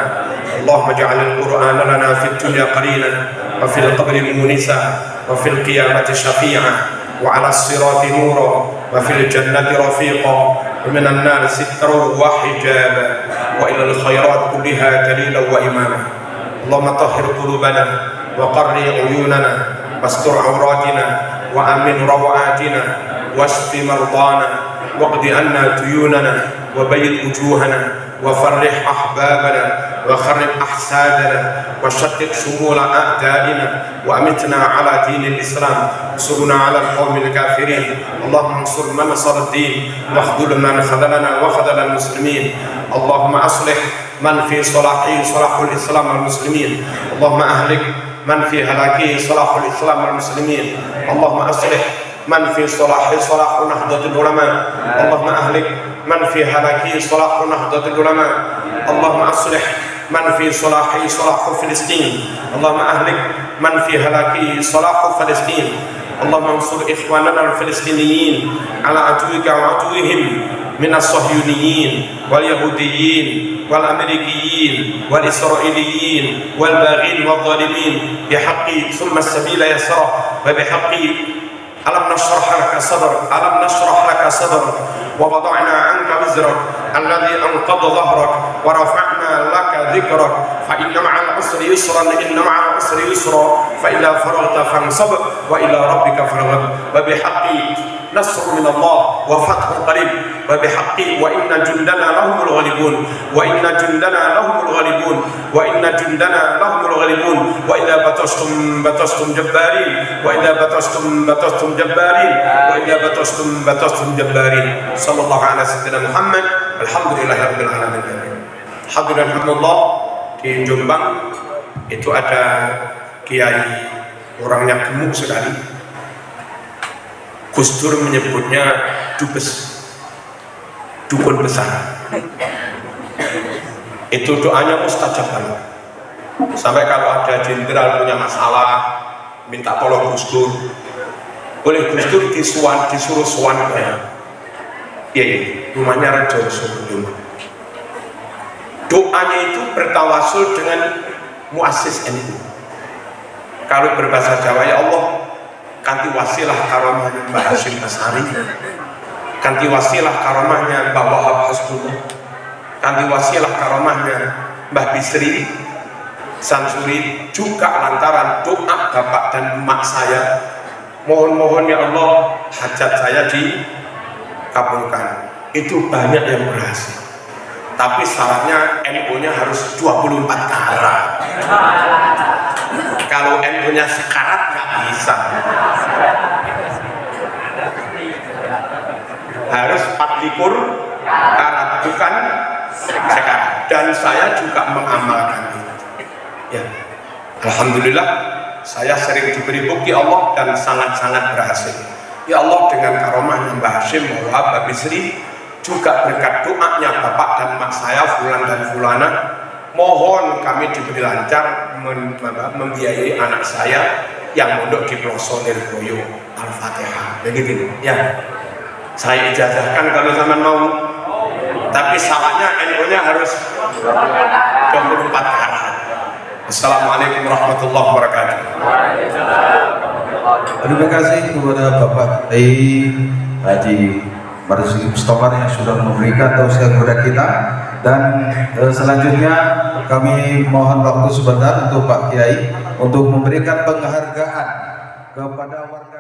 Allahumma ij'al al-Qur'ana lana fid dunya qarinan wa fil qabri munisa wa fil qiyamati syafi'an wa 'ala as-sirati nura wa fil jannati rafiqa wa minan nar sitran wa hijaba wa ila al-khairat kulliha dalilan wa imama. Allahumma tahhir qulubana wa qarri 'uyunana wastur 'auratina wa amin rawatina واشف مرضانا واقض عنا ديوننا وبيض وجوهنا وفرح أحبابنا وخرب أحسادنا وشتت شمول أعدائنا وأمتنا على دين الإسلام انصرنا على القوم الكافرين اللهم انصر من نصر الدين واخذل من خذلنا وخذل المسلمين اللهم أصلح من في صلاحه صلاح الإسلام والمسلمين اللهم أهلك من في هلاكه صلاح الإسلام والمسلمين اللهم أصلح من في صلاحه صلاح نهضة العلماء اللهم أهلك من في هلاكه صلاح نهضة العلماء اللهم أصلح من في صلاحه صلاح فلسطين اللهم أهلك من في هلاكه صلاح فلسطين اللهم انصر إخواننا الفلسطينيين على عدوك وعدوهم من الصهيونيين واليهوديين والأمريكيين والإسرائيليين والباغين والظالمين بحق ثم السبيل يسره وبحق ألم نشرح لك صدرك ألم نشرح لك صدرك ووضعنا عنك وزرك الذي أنقض ظهرك ورفعنا لك ذكرك فإن مع العسر يسرا إن مع العسر يسرا فإذا فرغت فانصب وإلى ربك فارغب وبحق نصر من الله وفتح قريب وبحق وإن جندنا لهم الغالبون وإن جندنا لهم الغالبون وإن جندنا لهم الغالبون وإذا بطشتم بطشتم جبارين وإذا بطشتم بطشتم جبارين وإذا بطشتم بطشتم جبارين صلى الله على سيدنا محمد الحمد لله رب العالمين. Hadirin Allah, di Jombang itu ada kiai orangnya gemuk sekali. Gus Dur menyebutnya dubes, dukun besar. Itu doanya mustajab banget. Sampai kalau ada jenderal punya masalah, minta tolong Gus Dur, boleh Gus Dur disuruh suan ya. Iya, rumahnya Raja Solo. Doanya itu bertawasul dengan muassis NU. Kalau berbahasa Jawa, ya Allah, kanti wasilah karomahnya Mbah Hashim Asari, kanti wasilah karomahnya Mbah Wahab Hasbullah, kanti wasilah karomahnya Mbah Bisri Sansuri, juga lantaran doa bapak dan emak saya, mohon-mohon ya Allah hajat saya dikabulkan. Itu banyak yang berhasil. Tapi syaratnya NU-nya harus 24 karat. Kalau NU-nya sekarat nggak bisa. Harus 24 karat, bukan sekarat. Dan saya juga mengamalkan itu. Ya, alhamdulillah saya sering diberi bukti Allah dan sangat-sangat berhasil. Ya Allah, dengan karomahnya Mbah Hashim, Mbah Bisri, juga berkat doanya bapak dan mak saya Fulan dan Fulana, mohon kami diberi lancar membiayai anak saya yang mondok di Ploso Lirboyo. Al-Fatihah. Begitu ya. Saya ijazahkan kalau zaman mau. Tapi syaratnya NU-nya harus 24 karat. Assalamualaikum warahmatullahi wabarakatuh. Terima kasih kepada Bapak Haji Marzuki Mustafa yang sudah memberikan tausiah kepada kita. Dan selanjutnya kami mohon waktu sebentar untuk Pak Kiai untuk memberikan penghargaan kepada warga